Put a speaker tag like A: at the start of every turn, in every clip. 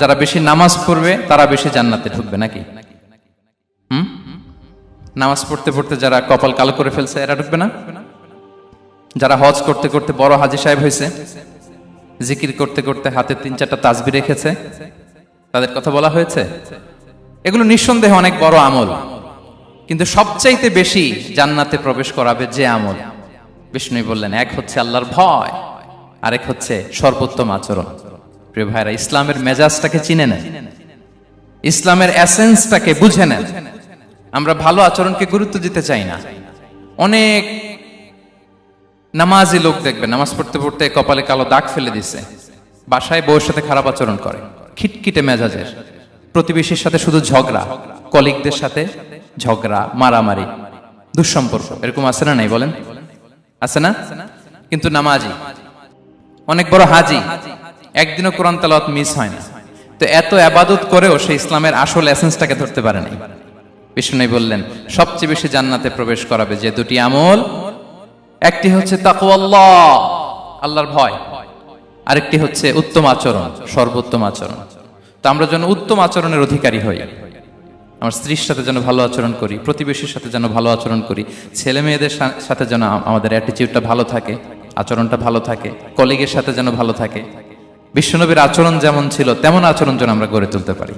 A: যারা বেশি নামাজ পড়বে তারা বেশি জান্নাতে ঢুকবে নাকি? নামাজ পড়তে পড়তে যারা কপাল কালো করে ফেলছে এরা ঢুকবে না? যারা হজ করতে করতে বড় হাজী সাহেব হয়েছে, জিকির করতে করতে হাতে 3-4টা তাসবিহ রেখেছে, তাদের কথা বলা হয়েছে। এগুলো নিঃসন্দেহে অনেক বড় আমল, কিন্তু সবচাইতে বেশি জান্নাতে প্রবেশ করাবে যে আমল, বিষ্ণু বললেন, এক হচ্ছে আল্লাহর ভয়, আরেক হচ্ছে সর্বোত্তম আচরণ। প্রিয় ভাইরা, ইসলামের মেজাজটাকে চিনে নেন, ইসলামের এসেন্সটাকে বুঝে নেন। আমরা ভালো আচরণকে গুরুত্ব দিতে চাই না। অনেক নামাজি লোক দেখবেন নামাজ পড়তে পড়তে কপালে কালো দাগ ফেলে দিছে, বাসায় বউয়ের সাথে খারাপ আচরণ করে, খিটখিটে মেজাজের, প্রতিবেশীর সাথে শুধু ঝগড়া, কলিগদের সাথে ঝগড়া, মারামারি, দুঃসম্পর্ক, এরকম আছে না নাই বলেন? আছে না? কিন্তু নামাজি, অনেক বড় হাজি, একদিনও কোরআন তেলাওয়াত মিস হয় না, তো এত ইবাদত করেও সে ইসলামের আসল এসেন্সটাকে ধরতে পারে নাই। বিষ্ণু বললেন সবচেয়ে বেশি জান্নাতে প্রবেশ করাবে যে দুটি আমল, একটি হচ্ছে তাকওয়াল্লাহ, আল্লাহর ভয়, আরেকটি হচ্ছে উত্তম আচরণ, সর্বোত্তম আচরণ। তো আমরা যেন উত্তম আচরণের অধিকারী হই, আমার স্ত্রীর সাথে যেন ভালো আচরণ করি, প্রতিবেশীর সাথে যেন ভালো আচরণ করি, ছেলে মেয়েদের সাথে যেন আমাদের অ্যাটিটিউডটা ভালো থাকে, আচরণটা ভালো থাকে, কলিগের সাথে যেন ভালো থাকে। বিশ্বনবীর আচরণ যেমন ছিল তেমন আচরণ যেন আমরা গড়ে তুলতে পারি।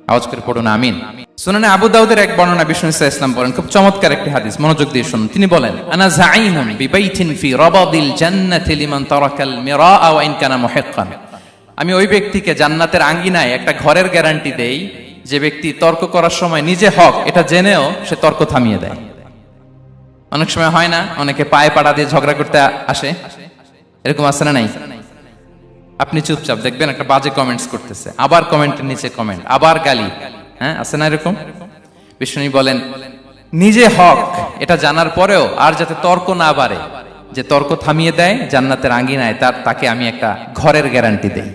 A: আওয়াজ করে পড়ুন আমিন। সুনানে আবু দাউদের এক বর্ণনা, বিষ্ণু ইসলাম বলেন, খুব চমৎকার একটি হাদিস, মনোযোগ দিয়ে শুনুন। তিনি বলেন, আনা যাঈনুন বিবাইতিন ফি রাবাদিল জান্নাতি লিমান তারাকাল মিরাআ ওয়া ইন কানা মুহিক্কান। আমি ওই ব্যক্তিকে জান্নাতের আঙ্গিনায় একটা ঘরের গ্যারান্টি দেই যে ব্যক্তি তর্ক করার সময় নিজে হক এটা জেনেও সে তর্ক থামিয়ে দেয়। অনেক সময় হয় না, অনেকে পায়ে পাড়া দিয়ে ঝগড়া করতে আসে, এরকম আছে না নাই? আপনি চুপচাপ দেখবেন একটা বাজে কমেন্টস করতেছে, আবার কমেন্টের নিচে কমেন্ট, আবার গালি, হ্যাঁ আছে না এরকম? বিষ্ণু বলেন নিজে হক এটা জানার পরেও আর যাতে তর্ক না বাড়ে, যে তর্ক থামিয়ে দেয় জান্নাতের আঙ্গিনায়, তাকে আমি একটা ঘরের গ্যারান্টি দেই।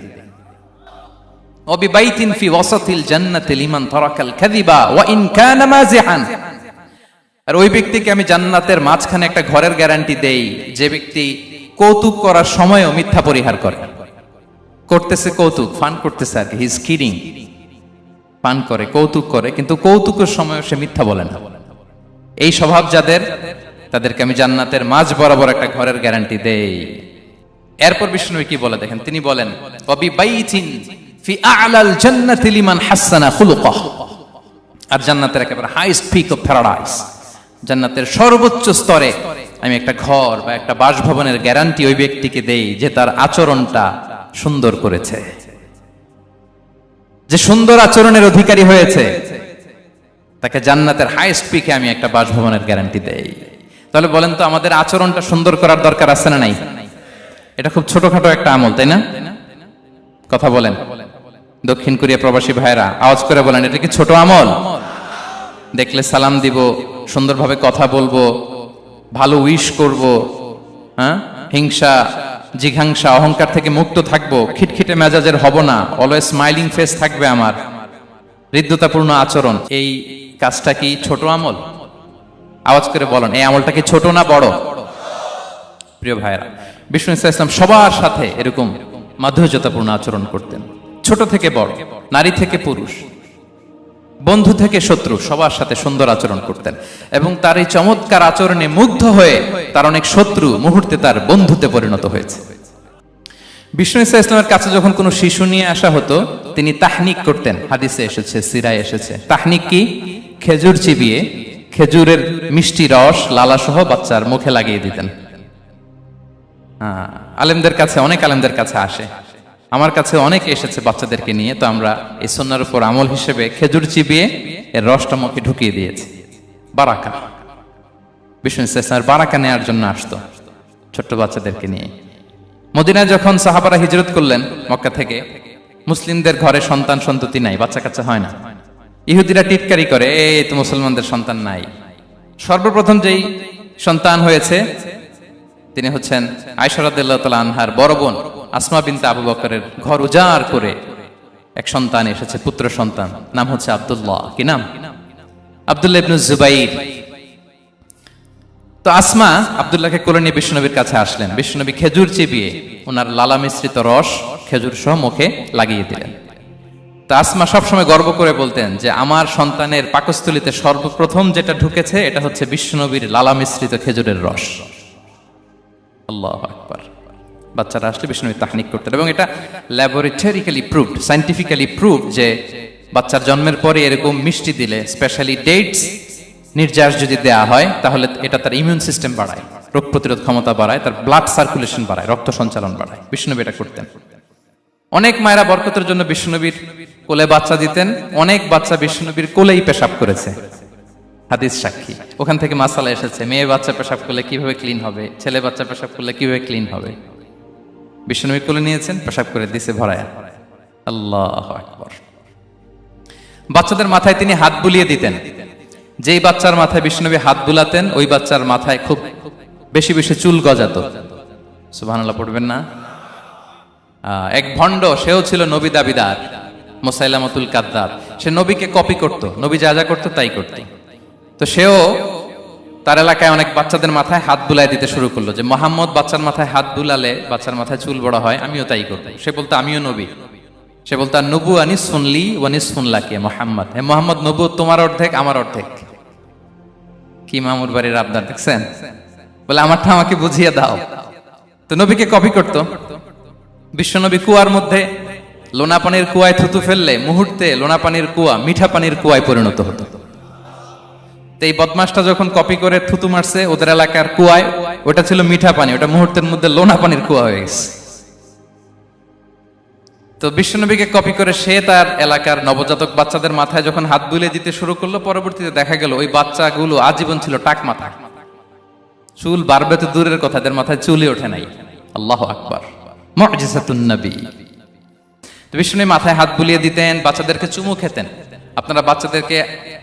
A: ওয়াবিবাইতিন ফি ওয়াসাতিল জান্নাতি লিমান তারাকাল কাযিবা ওয়া ইন কানা মাযিহান। আর ওই ব্যক্তিকে আমি জান্নাতের মাঝখানে একটা ঘরের গ্যারান্টি দেই যে ব্যক্তি কৌতুক করার সময়ও মিথ্যা পরিহার করে। করতেছে কৌতুক, ফান করতেছে আর কি, হি ইজ কিডিং, ফান করে, কৌতুক করে, কিন্তু কৌতুকের সময় সে মিথ্যা বলে না। এই স্বভাব যাদের, তাদেরকে আমি জান্নাতের মাঝ বরাবর একটা ঘরের গ্যারান্টি দেই। এরপর বিষ্ণু কি বলে দেখেন, তিনি বলেন ওয়াবিবাইতিন ফি আ'লাল জান্নাতি লিমান হাসানা খুলুকাহু। আর জান্নাতের একেবারে হাইস্ট পিক অফ প্যারাডাইস, জান্নাতের সর্বোচ্চ স্তরে আমি একটা ঘর বা একটা বাসভবনের গ্যারান্টি ওই ব্যক্তিকে দেই যে তার আচরণটা সুন্দর করেছে, যে সুন্দর আচরণের অধিকারী হয়েছে, তাকে জান্নাতের হাইস্ট পিকে আমি একটা বাসভবনের গ্যারান্টি দেই। তাহলে বলেন তো আমাদের আচরণটা সুন্দর করার দরকার আছে না নাই? এটা খুব ছোটখাটো একটা আমল, তাই না? কথা বলেন, দক্ষিণ কোরিয়া প্রবাসী ভাইরা আওয়াজ করে বলেন, এটা কি ছোট আমল? দেখলে সালাম দিব, সুন্দরভাবে কথা বলবো, ভালো উইশ করব, হ্যাঁ, হিংসা জিঘাংসা অহংকার থেকে মুক্ত থাকবো, খিটখিটে মেজাজের হব না, অলওয়েজ স্মাইলিং ফেস থাকবে আমার, হৃদ্যতাপূর্ণ আচরণ। এই কাজটা কি ছোট আমল? আওয়াজ করে বলেন, এই আমলটা কি ছোট না বড়? প্রিয় ভাইরা, বিষ্ণু ইসলাম সবার সাথে এরকম মাধুর্যতাপূর্ণ আচরণ করতেন, ছোট থেকে বড়, নারী থেকে পুরুষ, বন্ধু থেকে শত্রু, সবার সাথে সুন্দর আচরণ করতেন। এবং তার এই চমৎকার আচরণে মুগ্ধ হয়ে তার অনেক শত্রু মুহূর্তে তার বন্ধুতে পরিণত হয়েছে। বিষ্ণু ইসলামের কাছে যখন কোনো শিশু নিয়ে আসা হতো, তিনি তাহনিক করতেন, হাদিসে এসেছে, সিরায় এসেছে। তাহনিক কি? খেজুর চিবিয়ে খেজুরের মিষ্টি রস লালা সহ বাচ্চার মুখে লাগিয়ে দিতেন। আলেমদের কাছে, অনেক আলেমদের কাছে আসে, আমার কাছে অনেকে এসেছে বাচ্চাদেরকে নিয়ে, তো আমরা এই সুন্নাহর উপর আমল হিসেবে খেজুর চিবিয়ে এর রসটা মুখে ঢুকিয়ে দিয়েছি। বারাকা, বিষ্ণু ইসলামের বারাকা নেওয়ার জন্য আসতো ছোট্ট বাচ্চাদেরকে নিয়ে। মদিনায় যখন সাহাবারা হিজরত করলেন মক্কা থেকে, মুসলিমদের ঘরে সন্তান সন্ততি নাই, বাচ্চা কাচ্চা হয় না। ইহুদিরা টিটকারি করে, এই তো মুসলমানদের সন্তান নাই। সর্বপ্রথম যেই সন্তান হয়েছে তিনি হচ্ছেন আয়েশা রাদিয়াল্লাহু তাআলা আনহার বড় বোন আসমা বিনতে আবু বকরের ঘর উজাড় করে এক সন্তান এসেছে, পুত্র সন্তান, নাম হচ্ছে আব্দুল্লাহ। কি নাম? আব্দুল্লাহ ইবনে জুবাইর। তো আসমা আব্দুল্লাহকে কোলে নিয়ে বিশ্বনবীর কাছে আসলেন। বিশ্বনবী খেজুর চিবিয়ে ওনার লালা মিশ্রিত রস খেজুর সহ মুখে লাগিয়ে দিলেন। তা আসমা সবসময় গর্ব করে বলতেন যে আমার সন্তানের পাকস্থলীতে সর্বপ্রথম যেটা ঢুকেছে এটা হচ্ছে বিশ্বনবীর লালা মিশ্রিত খেজুরের রস। আল্লাহু আকবার। বাচ্চারা আসলে বিশ্বনবী তাহনিক করতেন এবং এটা ল্যাবরেটরিক্যালি প্রুভড, সায়েন্টিফিক্যালি প্রুভড যে বাচ্চার জন্মের পরে এরকম মিষ্টি দিলে, স্পেশালি ডেটস নির্যাস যদি দেয়া হয়, তাহলে এটা তার ইমিউন সিস্টেম বাড়ায়, রোগ প্রতিরোধ ক্ষমতা বাড়ায়, তার ব্লাড সার্কুলেশন বাড়ায়, রক্ত সঞ্চালন বাড়ায়। বিশ্বনবী এটা করতেন। অনেক মায়েরা বরকতের জন্য বিশ্বনবীর কোলে বাচ্চা দিতেন, অনেক বাচ্চা বিশ্বনবীর কোলেই পেশাব করেছে, হাদিস সাক্ষী। ওখান থেকে মাসালা এসেছে, মেয়ে বাচ্চা পেশাব করলে কিভাবে ক্লিন হবে, ছেলে বাচ্চা পেশাব করলে কিভাবে ক্লিন হবে। বিশ্বনবীর কোলে নিয়েছেন, পেশাব করে দিছে ভরায়া। আল্লাহু আকবার। বাচ্চাদের মাথায় তিনি হাত বুলিয়ে দিতেন। যেই বাচ্চার মাথায় বিশ্বনবী হাত বুলাতেন, ওই বাচ্চার মাথায় খুব বেশি বেশি চুল গজাতো। সুবহানাল্লাহ পড়বেন না? এক ভণ্ড, সেও ছিল নবী দাবিদার, মুসাইলামাতুল কাযযাব। সে নবীকে কপি করত, নবী যা যা করতো তাই করত। তো সেও তার এলাকায় অনেক বাচ্চাদের মাথায় হাত বুলাই দিতে শুরু করলো, যে মোহাম্মদ বাচ্চার মাথায় হাত বুলালে বাচ্চার মাথায় চুল বড় হয়, আমিও তাই করব। সে বলতো আমিও নবী। সে বলতো নবু আনিস শুনলি ওয়ানিস শুনলাকে মোহাম্মদ, হে মোহাম্মদ, নবু তোমার অর্ধেক আমার অর্ধেক। কি মামুর বাড়ির আবদার দেখছেন? বলে আমারটা আমাকে বুঝিয়ে দাও। তো নবীকে কপি করত। বিশ্বনবী কুয়ার মধ্যে লোনা পানির কুয়ায় থুতু ফেললে মুহূর্তে লোনা পানির কুয়া মিঠা পানির কুয়ায় পরিণত হতো। তো এই বদমাসটা যখন কপি করে থুতু মারছে ওদের এলাকার কুয়ায়, ওটা ছিল মিঠা পানি, ওটা মুহূর্তের মধ্যে লোনা পানির কুয়া হয়ে গেছে। তো বিশ্বনবীকে কপি করে সে তার এলাকার নবজাতক বাচ্চাদের মাথায় যখন হাত বুলিয়ে দিতে শুরু করলো, পরবর্তীতে দেখা গেল ওই বাচ্চাগুলো আজীবন ছিল টাক মাথা। চুল বাড়বে তো দূরের কথা, এদের মাথায় চুলই ওঠে নাই। আল্লাহু আকবার। মুজিজাতুন নবী। তো বিশ্বনবী মাথায় হাত বুলিয়ে দিতেন, বাচ্চাদেরকে চুমু খেতেন। আপনারা বাচ্চাদেরকে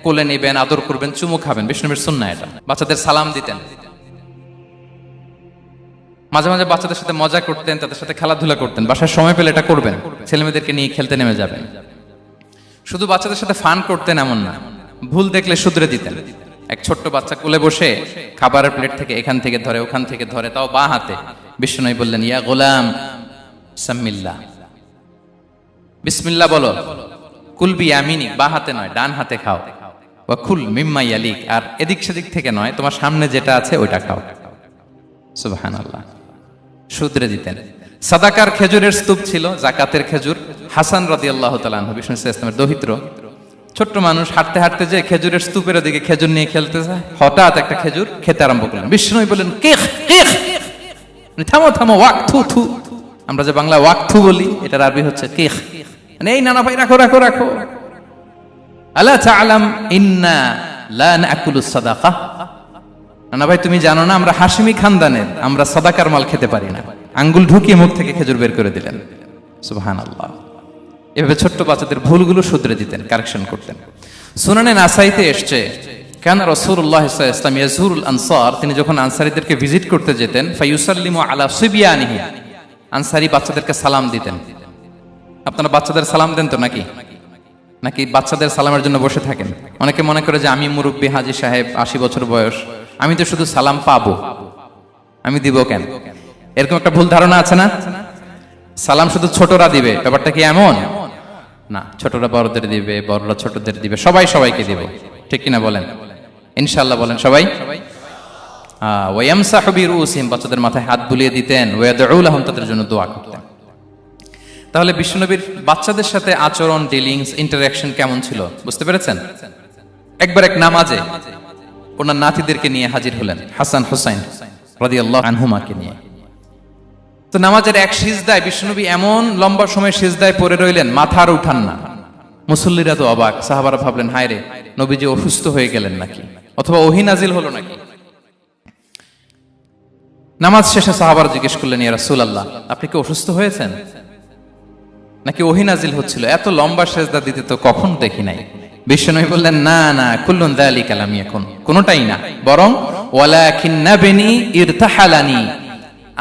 A: কোলে নেবেন, আদর করবেন, চুমু খাবেন, বিশ্বনবীর সুন্নাহ এটা। বাচ্চাদের সালাম দিতেন। মাঝে মাঝে বাচ্চাদের সাথে মজা করতেন, তাদের সাথে খেলাধুলা করতেন। বাসায় সময় পেলে এটা করবেন, ছেলেমেয়েদেরকে নিয়ে খেলতে নেমে যাবেন। শুধু বাচ্চাদের সাথে ফান করতেন এমন না, ভুল দেখলে শুধরে দিতেন। এক ছোট্ট বাচ্চা কোলে বসে খাবারের প্লেট থেকে এখান থেকে ধরে ওখান থেকে ধরে, তাও বাঁ হাতে। বিশ্বনবী বললেন, ইয়া গোলাম সাম্মিল্লাহ, বিসমিল্লাহ বলো। কুলবি আমিনি, বাঁ হাতে নয় ডান হাতে খাও। ওয়া কুল মিম্মা ইয়ালিক, আর এদিক সেদিক থেকে নয়, তোমার সামনে যেটা আছে ওইটা খাও। সুবহানাল্লাহ। শুধরে দিতেন। সাদাকার খেজুরের স্তূপ ছিল, জাকাতের খেজুর। হাসান রাদিয়াল্লাহু তাআলা আনহু, বিষ্ণু ইসলামের দৌহিত্র, ছোট্ট মানুষ, হাঁটতে হাঁটতে যে খেজুরের স্তূপের দিকে খেজুর নিয়ে খেলতে যায়, হঠাৎ একটা খেজুর খেতে আরম্ভ করলেন। বিষ্ণু বললেন, কেখ কেখ, থামো থামো, ওয়াক থু থু। আমরা যে বাংলা ওয়াক থু বলি, এটার আরবি হচ্ছে কেখ। মানে এই নানা ভাই রাখো রাখো রাখো। আলা তাআলাম ইন্না লা নাকুলুস সাদাকা, নানা ভাই তুমি জানো না আমরা হাশিমি খানদানের, আমরা সাদাকার মাল খেতে পারি না। আঙ্গুল ঢুকিয়ে মুখ থেকে খেজুর বের করে দিলেন। সুবহানাল্লাহ। এভাবে ছোট্ট বাচ্চাদের ভুলগুলো শুধরে দিতেন, কারেকশন করতেন। সুনানে নাসাইতে এসছে, কানা রাসূলুল্লাহ সাল্লাল্লাহু আলাইহি ওয়াসাল্লাম ইয়াজুরুল আনসার, তিনি যখন আনসারীদেরকে ভিজিট করতে যেতেন, ফায়ুসাল্লিমু আলা সিবিয়ানিহি, আনসারী বাচ্চাদেরকে সালাম দিতেন। আপনারা বাচ্চাদের সালাম দেন তো নাকি? নাকি বাচ্চাদের সালামের জন্য বসে থাকেন? অনেকে মনে করে যে আমি মুরব্বী হাজী সাহেব, 80 বছর বয়স, আমি তো শুধু সালাম পাবো, আমি দিব কেন? এরকম একটা ভুল ধারণা আছে না? সালাম শুধু ছোটরা দিবে, ব্যাপারটা কি এমন না। ছোটরা বড়দের দিবে, বড়রা ছোটদের দিবে, সবাই সবাইকে দিবে। ঠিক কিনা বলেন? ইনশাআল্লাহ বলেন সবাই। ওয়ায়ামসাহু বিরুসিহিম, বাচ্চাদের মাথায় হাত বুলিয়ে দিতেন। ওয়ায়াদউ লাহুম, তাদের জন্য দোয়া করতেন। তাহলে বিশ্বনবীর বাচ্চাদের সাথে আচরণ, ডিলিংস, ইন্টারঅ্যাকশন কেমন ছিল বুঝতে পেরেছেন? একবার এক নামাজে ওনার নাতিদেরকে নিয়ে হাজির হলেন, হাসান হুসাইন রাদিয়াল্লাহু আনহুমাকে নিয়ে। তো নামাজের এক সিজদায় বিশ্বনবী এমন লম্বা সময় সিজদায় পড়ে রইলেন, মাথা আর উঠান না। মুসল্লিরা তো অবাক, সাহাবারা ভাবলেন হায় রে, নবীজি অসুস্থ হয়ে গেলেন নাকি, অথবা ওহী নাজিল হলো নাকি। নামাজ শেষে সাহাবারা জিজ্ঞেস করলেন, ইয়া রাসূলুল্লাহ, আপনি কি অসুস্থ হয়েছেন নাকি ওহী নাজিল হচ্ছিল? এত লম্বা সিজদা দিতে তো কখন দেখি নাই। বিশ্বনবী বললেন, না না, কুল্লুন যালিকা লাম ইয়াকুন, কোনটাই না, বরং ওয়ালাকিন্না বিনি ইরতাহালানি,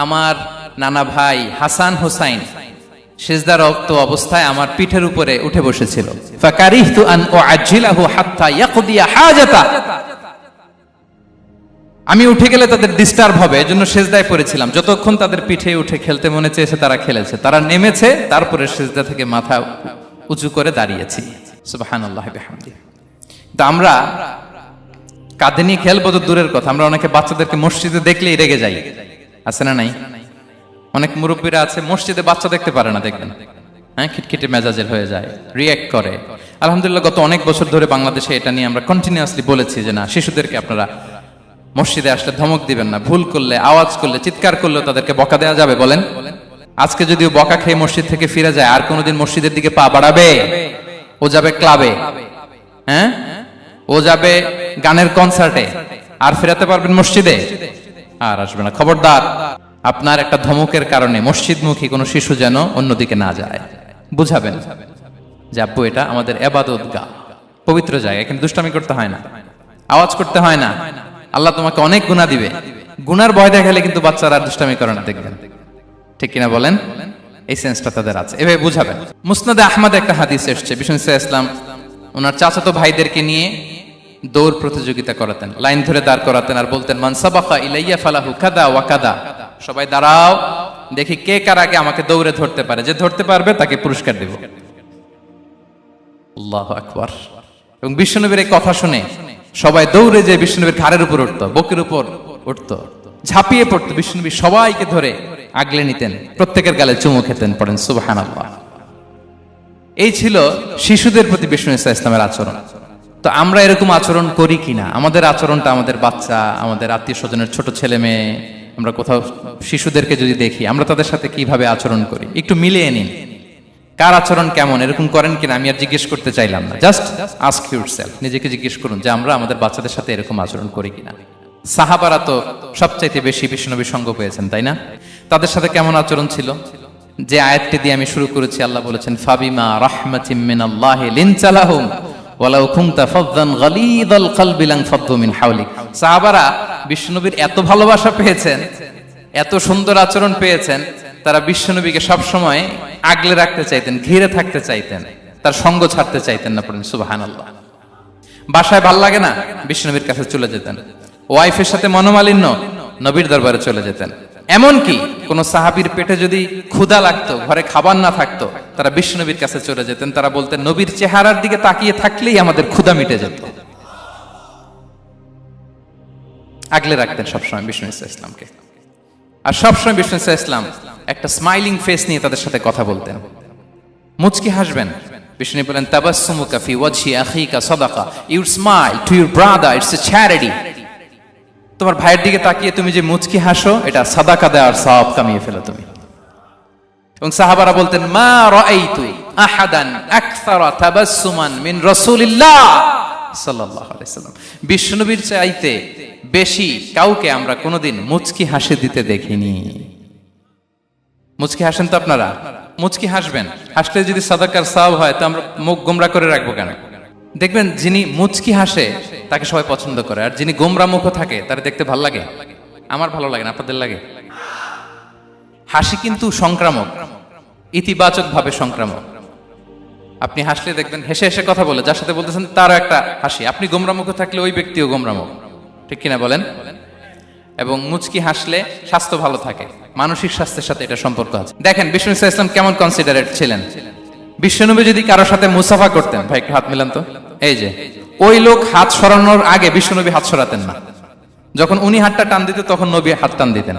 A: আমার নানা ভাই হাসান হুসাইন সিজদারত অবস্থায় আমার পিঠের উপরে উঠে বসেছিল। ফাকারিহতু আন উআজ্জিলাহু হাত্তা ইয়াকদিয়া হাজাতা, আমি উঠে গেলে তাদের ডিস্টার্ব হবে, এজন্য সিজদায় পড়েছিলাম। যতক্ষণ তাদের পিঠে উঠে খেলতে মনে চেয়েছে তারা খেলেছে, তারা নেমেছে, তারপরে সিজদা থেকে মাথা উঁচু করে দাঁড়িয়েছি। সুবহানাল্লাহি বিহামদিহি। তো আমরা কাঁধে নিয়ে খেলবো তো দূরের কথা, আমরা অনেকে বাচ্চাদেরকে মসজিদে দেখলেই রেগে যাই, আছে না নাই? অনেক মুরব্বীরা আছে মসজিদে বাচ্চা দেখতে পারে না, দেখবেন হ্যাঁ, খিটখিটে মেজাজের হয়ে যায়, রিয়্যাক্ট করে। আলহামদুলিল্লাহ গত অনেক বছর ধরে বাংলাদেশে এটা নিয়ে আমরা কন্টিনিউয়াসলি বলেছি যে না, শিশুদেরকে আপনারা মসজিদে আসলে ধমক দিবেন না, ভুল করলে, আওয়াজ করলে, চিৎকার করলেও তাদেরকে বকা দেওয়া যাবে? বলেন। আজকে যদিও বকা খেয়ে মসজিদ থেকে ফিরে যায়, আর কোনোদিন মসজিদের দিকে পা বাড়াবে? ও যাবে ক্লাবে, হ্যাঁ, ও যাবে গানের কনসার্টে, আর ফেরাতে পারবেন মসজিদে? আর আসবে না। খবরদার, আপনার একটা ধমকের কারণে মসজিদমুখী কোনো শিশু যেন অন্যদিকে না যায়। বুঝাবেন যে আব্বু এটা আমাদের ইবাদতগাহ, পবিত্র জায়গা, এখানে দুষ্টামি করতে হয় না, আওয়াজ করতে হয় না, আল্লাহ তোমাকে অনেক গুনাহ দিবে। গুনার ভয় দেখালে কিন্তু বাচ্চারা আর দুষ্টামি করে না, দেখবেন। ঠিক কিনা বলেন? এই সেন্সটা তাদের আছে, এভাবে বুঝাবেন। মুসনাদে আহমদে একটা হাদিস এসেছে, বিষ্ণু ইসলাম ওনার চাচাতো ভাইদেরকে নিয়ে দৌড় প্রতিযোগিতা করাতেন, লাইন ধরে দাঁড় করাতেন আর বলতেন মান সাবাকা ইলাইয়া ফালাহু কাদা ওয়া কাদা, সবাই দাঁড়াও, দেখি কে কার আগে আমাকে দৌড়ে ধরতে পারে, যে ধরতে পারবে তাকে পুরস্কার দেব। আল্লাহু আকবার। এবং বিশ্বনবীর এই কথা শুনে সবাই দৌড়ে যে বিশ্বনবীর ঘাড়ের উপর উঠতো, বুকের উপর উঠতো, ঝাঁপিয়ে পড়তো, বিশ্বনবী সবাইকে ধরে আগলে নিতেন, প্রত্যেকের গালে চুমু খেতেন। পড়েন সুবহানাল্লাহ। এই ছিল শিশুদের প্রতি বিষ্ণু ইসলামের আচরণ। তো আমরা এরকম আচরণ করি কিনা? আমাদের আচরণটা আমাদের বাচ্চা, আমাদের আত্মীয় স্বজনের ছোট ছেলে মেয়ে, আমরা কোথাও শিশুদেরকে যদি দেখি, আমরা তাদের সাথে কিভাবে আচরণ করি একটু মিলিয়ে নিন। কার আচরণ কেমন, এরকম করেন কিনা আমি আর জিজ্ঞেস করতে চাইলাম না, জাস্ট আস্ক ইউরসেলফ, নিজেকে জিজ্ঞেস করুন যে আমরা আমাদের বাচ্চাদের সাথে এরকম আচরণ করি কিনা। সাহাবারা তো সবচাইতে বেশি বিশ্বনবীর সঙ্গ পেয়েছেন, তাই না? তাদের সাথে কেমন আচরণ ছিল? যে আয়াতটি দিয়ে আমি শুরু করেছি, আল্লাহ বলেছেন ফাবিমা রাহমাতিম মিনাল্লাহি লিনতা লাহুম ওয়ালাউ কুনতা ফাযযান গালিযাল কলবি লানফাদ্দু মিন হাওলিক। সাহাবারা বিশ্বনবীর এত ভালোবাসা পেয়েছেন, এত সুন্দর আচরণ পেয়েছেন, তারা বিশ্বনবীকে সব সময় আগলে রাখতে চাইতেন, ঘিরে থাকতে চাইতেন, তার সঙ্গ ছাড়তে চাইতেন না। পড়েন সুবহানাল্লাহ। বাসায় ভাল লাগে না, বিশ্বনবীর কাছে চলে যেতেন। ওয়াইফের সাথে মনোমালিন্য, নবীর দরবারে চলে যেতেন। এমনকি কোন সাহাবীর পেটে যদি ক্ষুধা লাগতো, ঘরে খাবার না থাকতো, তারা বিশ্বনবীর কাছে চলে যেতেন। তারা বলতেন নবীর চেহারার দিকে তাকিয়ে থাকলেই আমাদের ক্ষুধা মিটে যেত। আগলে রাখতেন সবসময় বিষ্ণু ইসলামকে। আর সবসময় বিষ্ণু ইসলাম একটা স্মাইলিং ফেস নিয়ে তাদের সাথে কথা বলতেন, মুচকি হাসবেন। বিষ্ণু বলেন তাবাসসুমুকা ফি ওয়াজহি আখিকা সাদাকা, you smile to your brother, it's a charity. তোমার ভাইয়ের দিকে তাকিয়ে তুমি যে মুচকি হাসো, এটা সাদাকা দেওয়ার সওয়াব কামিয়ে ফেলো তুমি। এবং সাহাবারা বলতেন মা রাআইতু আহাদান আকসারা তাবাসসুমান মিন রাসূলিল্লাহ সাল্লাল্লাহু আলাইহি সাল্লাম। বিশ্বনবীর চাইতে বেশি কাউকে আমরা কোনোদিন মুচকি হাসি দিতে দেখিনি। মুচকি হাসেন তো আপনারা? মুচকি হাসবেন, হাসলে যদি সাদাকার সওয়াব হয় তো আমরা মুখ গোমরা করে রাখবো কেন? দেখবেন যিনি মুচকি হাসে তাকে সবাই পছন্দ করে, আর যিনি গোমরা মুখ থাকে তার দেখতে ভালো লাগে। আমার ভালো লাগে না, আপনাদের লাগে? হাসি কিন্তু সংক্রামক, ইতিবাচক ভাবে সংক্রামক। আপনি হাসলে দেখবেন হেসে হেসে কথা বলে, যার সাথে বলতেছেন তারও একটা হাসি। আপনি গোমরা মুখ থাকলে ওই ব্যক্তিও গোমরা মুখ, ঠিক কিনা বলেন? এবং মুচকি হাসলে স্বাস্থ্য ভালো থাকে, মানসিক স্বাস্থ্যের সাথে এটা সম্পর্ক আছে। দেখেন বিষ্ণু ইসলাম কেমন কনসিডারেট ছিলেন। বিশ্বনবী যদি কারোর সাথে মুসাফা করতেন, ভাই একটু হাত মিলান তো, এই যে ওই লোক হাত সরানোর আগে বিশ্বনবী হাত সরাতেন না। যখন উনি হাতটা টান দিতেন তখন নবী হাত টান দিতেন।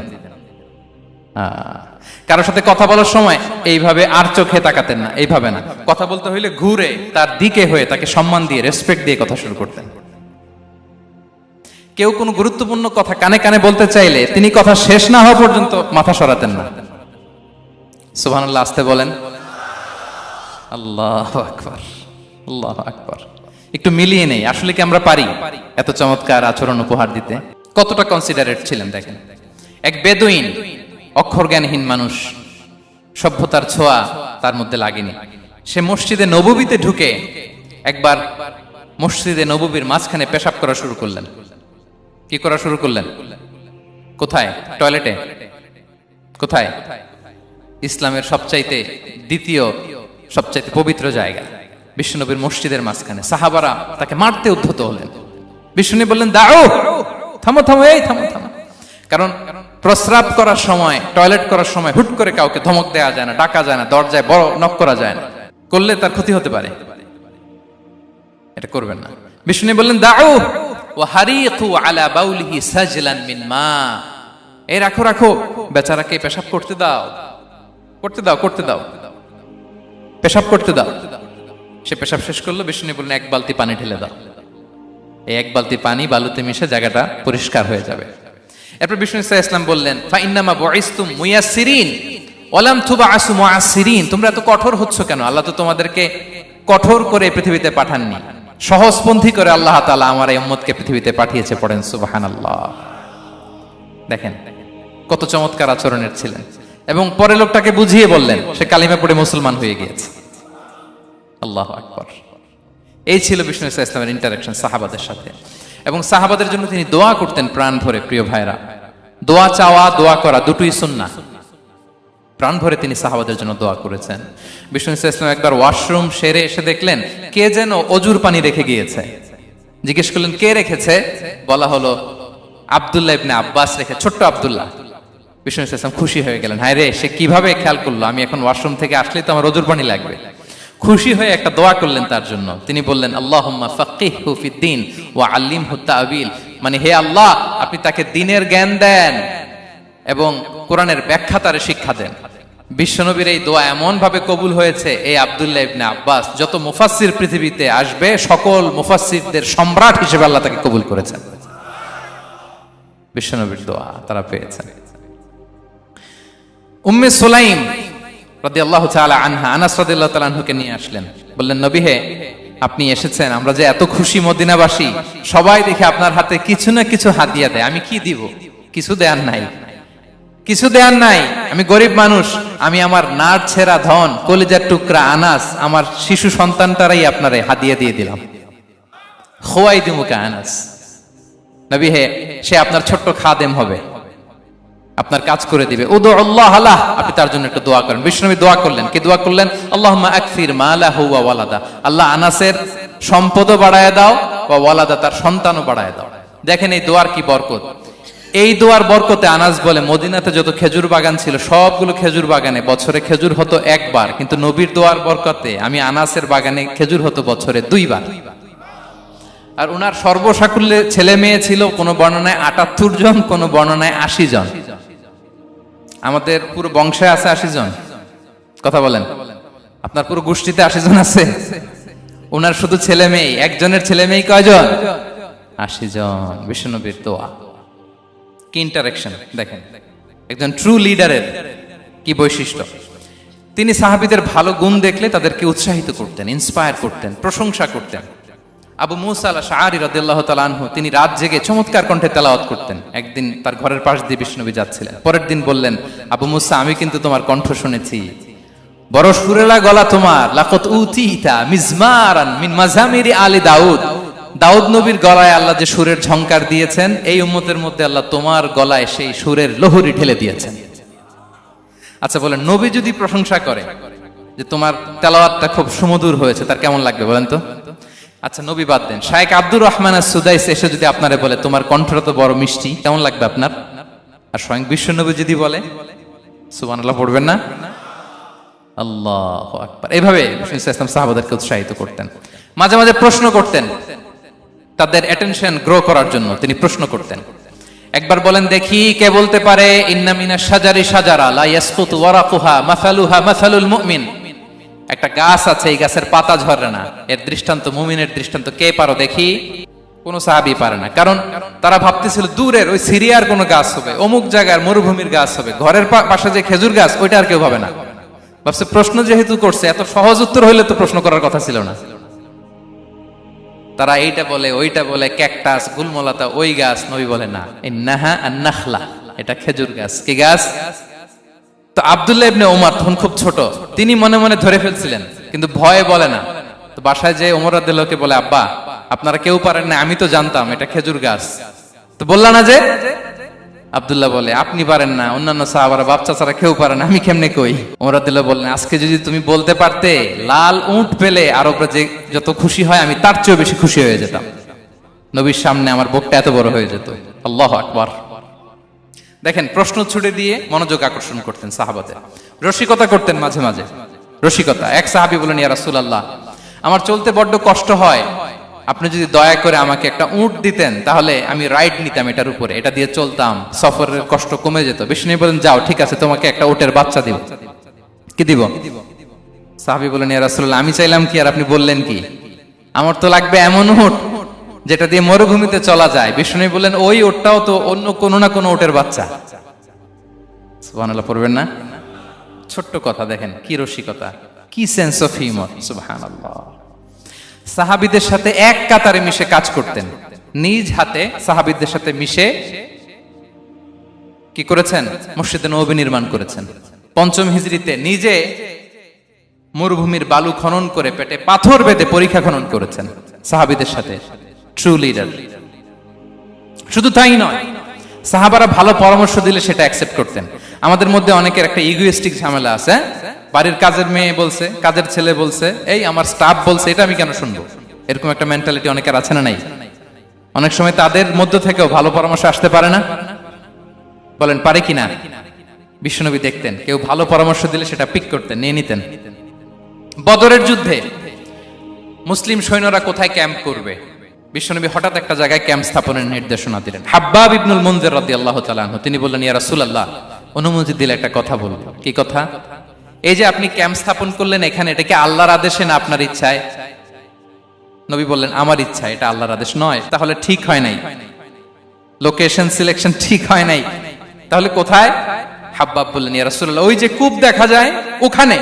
A: কারোর সাথে কথা বলার সময় এইভাবে আর চোখে তাকাতেন না, এইভাবে না। কথা বলতে হইলে ঘুরে তার দিকে হয়ে তাকে সম্মান দিয়ে, রেসপেক্ট দিয়ে কথা শুরু করতেন। কেউ কোনো গুরুত্বপূর্ণ কথা কানে কানে বলতে চাইলে তিনি কথা শেষ না হওয়া পর্যন্ত মাথা সরাতেন না। সুবহানাল্লাহ, আসতে বলেন। আল্লাহু আকবার, আল্লাহু আকবার। একটু মিলিয়ে নেই, আসলে কি আমরা পারি এত চমৎকার আচরণ উপহার দিতে? কতটা কনসিডারেট ছিলেন দেখেন। এক বেদুইন, অক্ষর জ্ঞানহীন মানুষ, সভ্যতার ছোঁয়া তার মধ্যে লাগেনি। সে মসজিদে নববীতে ঢুকে একবার মসজিদে নববীর মাঝখানে পেশাব করা শুরু করলেন। কি করা শুরু করলেন? কোথায়? টয়লেটে? কোথায়? ইসলামের সবচাইতে দ্বিতীয় সবচাইতে পবিত্র জায়গা বিশ্বনবীর মসজিদের মাঝখানে। সাহাবারা তাকে মারতে উদ্ধত হলেন। বিষ্ণু বললেন দাও, থামো থামো, এই থামো থামো। কারণ প্রস্রাব করার সময়, টয়লেট করার সময় হুট করে কাউকে ধমক দেওয়া যায় না, ডাকা যায় না, দরজায় বড় নক করা যায় না। করলে তার ক্ষতি হতে পারে, এটা করবেন না। বিষ্ণু বললেন দাউ ওয়া হারিকু আলা বাউলিহি সাজলান মিন মা, এই রাখো রাখো, বেচারাকে পেশাব করতে দাও, করতে দাও, করতে দাও, পেশাব করতে দাও। সে পেশাব শেষ করলো, বিষ্ণু বললেন এক বালতি পানি ঢেলে দাও। এই এক বালতি পানি বালুতে মিশে জায়গাটা পরিষ্কার হয়ে যাবে। এরপর বিষ্ণু ইসলাম বললেন ফা ইন্নামা বুইসতুম মুয়াসসিরিন ওয়া লাম তুবআসু মুআসসিরিন, তোমরা এত কঠোর হচ্ছ কেন? আল্লাহ তো তোমাদেরকে কঠোর করে পৃথিবীতে পাঠাননি, সহজপন্থী করে আল্লাহ তাআলা আমার এই উম্মতকে পৃথিবীতে পাঠিয়েছে। পড়েন সুবহানাল্লাহ। দেখেন কত চমৎকার আচরণের ছিলেন। এবং পরে লোকটাকে বুঝিয়ে বললেন, সে কালিমা পড়ে মুসলমান হয়ে গিয়েছে। আল্লাহু আকবার। এই ছিল বিষ্ণু ইসলামের ইন্টারাকশন সাহাবাদের সাথে। এবং সাহাবাদের জন্য তিনি দোয়া করতেন প্রাণ ভরে। প্রিয় ভাইরা, দোয়া চাওয়া, দোয়া করা দুটোই সুন্নাহ। প্রাণ ভরে তিনি সাহাবাদের জন্য দোয়া করেছেন। বিষ্ণু ইসলাম একবার ওয়াশরুম সেরে এসে দেখলেন কে যেন অজুর পানি রেখে গিয়েছে। জিজ্ঞেস করলেন কে রেখেছে? বলা হলো আব্দুল্লাহ ইবনে আব্বাস রেখে, ছোট্ট আব্দুল্লাহ। বিষ্ণু ইসলাম খুশি হয়ে গেলেন, হায় রে, সে কিভাবে খেয়াল করলো, আমি এখন ওয়াশরুম থেকে আসলেই তো আমার অজুর পানি লাগবে। খুশি হয়ে একটা দোয়া করলেন তার জন্য। তিনি বললেন আল্লাহুম্মা ফাক্কিহহু ফিদ্দীন ওয়া আল্লিমহু তা'বীল, মানে হে আল্লাহ, আপনি তাকে দ্বীনের জ্ঞান দেন এবং কোরআনের ব্যাখ্যা তারে শিক্ষা দেন। বিশ্বনবীর এই দোয়া এমন ভাবে কবুল হয়েছে, এই আব্দুল্লাহ ইবনে আব্বাস যত মুফাসসির পৃথিবীতে আসবে সকল মুফাসসিরদের সম্রাট হিসেবে আল্লাহ তাকে কবুল করেছেন। বিশ্বনবীর দোয়া তারা পেয়েছেন। উম্মে সুলাইম রাদিয়াল্লাহু তাআলা আনহা আনাস রাদিয়াল্লাহু তাআলা আনহুকে নিয়ে আসলেন, বললেন নবী হে, আপনি এসেছেন, আমরা যে এত খুশি মদিনাবাসী, সবাই দেখে আপনার হাতে কিছু না কিছু হাদিয়া দেয়, আমি কি দিব? কিছু দেয়ার নাই, কিছু দেয়ার নাই, আমি গরিব মানুষ, আমি আমার নাড় ছেঁড়া ধন, কলিজার টুকরা আনাস, আমার শিশু সন্তানটারাই আপনারে হাদিয়া দিয়ে দিলাম। খোয়াই দিমুকা আনাস, নবী হে, সে আপনার ছোট্ট খাদেম হবে, আপনার কাজ করে দিবে। উদু আল্লাহ আলাহ, আপনি তার জন্য একটু দোয়া করেন। বিষ্ণু নবী দোয়া করলেন, কি দোয়া করলেন? আল্লাহুম্মা আকসির মালাহু ওয়া ওয়ালাদা, আল্লাহ আনাসের সম্পদও বাড়ায় দাও, ওয়া ওয়ালাদা, তার সন্তানও বাড়ায় দাও। দেখেন এই দোয়ার কি বরকত। এই দোয়ার বরকতে আনাস বলে মদিনাতে যত খেজুর বাগান ছিল সবগুলো খেজুর বাগানে বছরে খেজুর হতো একবার, কিন্তু নবীর দোয়ার বরকতে আমি আনাসের বাগানে খেজুর হতো বছরে 2 বার। আর উনার সর্বসাকুল্যে ছেলে মেয়ে ছিল, কোন বর্ণনায় 78 জন, কোন বর্ণনায় 80 জন। আমাদের পুরো বংশে আছে 80 জন, কথা বলেন। আপনার পুরো গোষ্ঠীতে 80 জন আছে? উনার শুধু ছেলে মেয়ে, একজনের ছেলে মেয়ে কয়জন? 80 জন। বিশ্বনবীর দোয়া কি ইন্টারেকশন দেখেন, একজন ট্রু লিডারের কি বৈশিষ্ট্য। তিনি সাহাবীদের ভালো গুণ দেখলে তাদেরকে উৎসাহিত করতেন, ইন্সপায়ার করতেন, প্রশংসা করতেন। আবু মুসা আল-আশআরী রাদিয়াল্লাহু তাআলা আনহু, তিনি রাত জেগে চমৎকার কণ্ঠে তেলাওয়াত করতেন। একদিন তার ঘরের পাশ দিয়ে বিষ্ণুনবী যাচ্ছিলেন, পরের দিন বললেন, আবু মুসা, আমি কিন্তু তোমার কণ্ঠ শুনেছি, বড় সুরেলা গলা তোমার। লাকাত উতিতা মিজমারান মিন মাজামিরি আলি দাউদ, দাউদ নবীর গলায় আল্লাহ যে সুরের ঝংকার দিয়েছেন, এই উম্মতের মধ্যে আল্লাহ তোমার গলায় সেই সুরের লহরী ঢেলে দিয়েছেন। আচ্ছা বলেন, নবী যদি প্রশংসা করে যে তোমার তেলাওয়াতটা খুব সুমধুর হয়েছে, তার কেমন লাগবে বলেন তো? আচ্ছা নবী বাদ দেন, শায়েখ আব্দুর রহমান আস-সুদাইস এসে যদি আপনারে বলে তোমার কণ্ঠটা তো বড় মিষ্টি, কেমন লাগবে আপনার? আর স্বয়ং বিশ্বনবী যদি বলে, সুবহানাল্লাহ পড়বেন না? আল্লাহু আকবার। এইভাবে বিষ্ণু ইসলাম সাহাবাদেরকে উৎসাহিত করতেন। মাঝে মাঝে প্রশ্ন করতেন, তাদের অ্যাটেনশন গ্রো করার জন্য তিনি প্রশ্ন করতেন। একবার বলেন দেখি, কে বলতে পারে ইন্না মিনাশ শাজারি শাজারা লা ইয়াসকুতু ওয়ারাকুহা মাসালুহা মাসালুল মুমিন, একটা গাছ আছে, এই গাছের পাতা ঝরে না, এর দৃষ্টান্ত মুমিনের দৃষ্টান্ত। কে পারো দেখি? কোন সাহাবী পারে না, কারণ তারা ভাবতেছিল দূরের ওই সিরিয়ার কোন গাছ হবে, অমুক জায়গার মরুভূমির গাছ হবে, ঘরের পাশে যে খেজুর গাছ ওইটা আর কেউ ভাবে না। ভাবছে প্রশ্ন যেহেতু করছে, এত সহজ উত্তর হইলে তো প্রশ্ন করার কথা ছিল না। তারা এইটা বলে, ওইটা বলে, ক্যাকটাস, গুলমলাতা, ওই গাছ। নবী বলে না, ইন্নাহা আন-নাখলা, এটা খেজুর গাছ। কি গাছ? তো আব্দুল্লাহ ইবনে ওমর তখন খুব ছোট, তিনি মনে মনে ধরে ফেলছিলেন, কিন্তু ভয়ে বলে না। তো বাসায় যে ওমর রাদিয়াল্লাহু আনহু বলে, আব্বা আপনারা কেউ পারেন না, আমি তো জানতাম এটা খেজুর গাছ, তো বললা না যে? আব্দুল্লাহ বলে, আপনি পারেন না, অন্যান্য সাহাবারা বাপ চাচারা কেউ পারে না, আমি কেমনে কই? ওমর রাদিয়াল্লাহু বললেন, আজকে যদি তুমি বলতে পারতে, লাল উট পেলে আরবরা যে যত খুশি হয় আমি তার চেয়েও বেশি খুশি হয়ে যেতাম। নবীর সামনে আমার বুকটা এত বড় হয়ে যেত। আল্লাহু আকবার। দেখেন প্রশ্ন ছুড়ে দিয়ে মনোযোগ আকর্ষণ করতেন সাহাবাদের, রসিকতা করতেন মাঝে মাঝে। রসিকতা। এক সাহাবী বলেন, ইয়া রাসূলুল্লাহ, আমার চলতে বড্ড কষ্ট হয়, আপনি যদি দয়া করে আমাকে একটা উট দিতেন তাহলে আমি রাইড নিতাম এটার উপরে, এটা দিয়ে চলতাম, সফরের কষ্ট কমে যেত। বিষ্ণু বলেন, যাও, ঠিক আছে, তোমাকে একটা উটের বাচ্চা দিব। কি দিব? সাহাবী বলেন, ইয়া রাসূলুল্লাহ, আমি চাইলাম কি আর আপনি বললেন কি? আমার তো লাগবে এমন উট যেটা দিয়ে মরুভূমিতে চলা যায়। বিষ্ণু বলেন, ওই উটটাও তো অন্য কোনো না কোনো উটের বাচ্চা। সুবহানাল্লাহ পড়বেন না? ছোট্ট কথা, দেখেন কি রসিকতা, কি সেন্স অফ হিউমার। সুবহানাল্লাহ। সাহাবীদের সাথে এক কাতারে মিশে কাজ করতেন, নিজ হাতে সাহাবীদের সাথে মিশে কি করেছেন? মসজিদে নববী নির্মাণ করেছেন। পঞ্চম হিজরিতে নিজে মরুভূমির বালু খনন করে পেটে পাথর বেঁধে পরীক্ষা খনন করেছেন সাহাবীদের সাথে। True leader. শুধু তাই নয়, সাহাবারা ভালো পরামর্শ দিলে সেটা অ্যাকসেপ্ট করতেন। আমাদের মধ্যে অনেকের একটা ইগোইস্টিক ঝামেলা আছে, বাড়ির কাজের মেয়ে বলছে, কাজের ছেলে বলছে, এই আমার স্টাফ বলছে, এটা আমি কেন শুনবো? এরকম একটা মেন্টালিটি অনেকের আছে না নাই? অনেক সময় তাদের মধ্য থেকেও ভালো পরামর্শ আসতে পারে না? বলেন পারে কিনা? বিশ্বনবী দেখতেন কেউ ভালো পরামর্শ দিলে সেটা পিক করতেন, নিয়ে নিতেন। বদরের যুদ্ধে মুসলিম সৈন্যরা কোথায় ক্যাম্প করবে, বিশ্বনবী হঠাৎ একটা জায়গায় ক্যাম্প স্থাপনের নির্দেশনা দিলেন। হাব্বাব ইবনুল মুনজির রাদিয়াল্লাহু তাআলা আনহু, তিনি বললেন, ইয়া রাসূলুল্লাহ, অনুমতি দিলে একটা কথা বলবো। কি কথা? এই যে আপনি ক্যাম্প স্থাপন করলেন এখানে, এটা কি আল্লাহর আদেশে না আপনার ইচ্ছায়? নবী বললেন, আমার ইচ্ছা, এটা আল্লাহর আদেশ নয়। তাহলে ঠিক হয় নাই, লোকেশন সিলেকশন ঠিক হয় নাই। তাহলে কোথায়? হাব্বাব বললেন, ইয়া রাসূলুল্লাহ, ওই যে কূপ দেখা যায় ওখানে,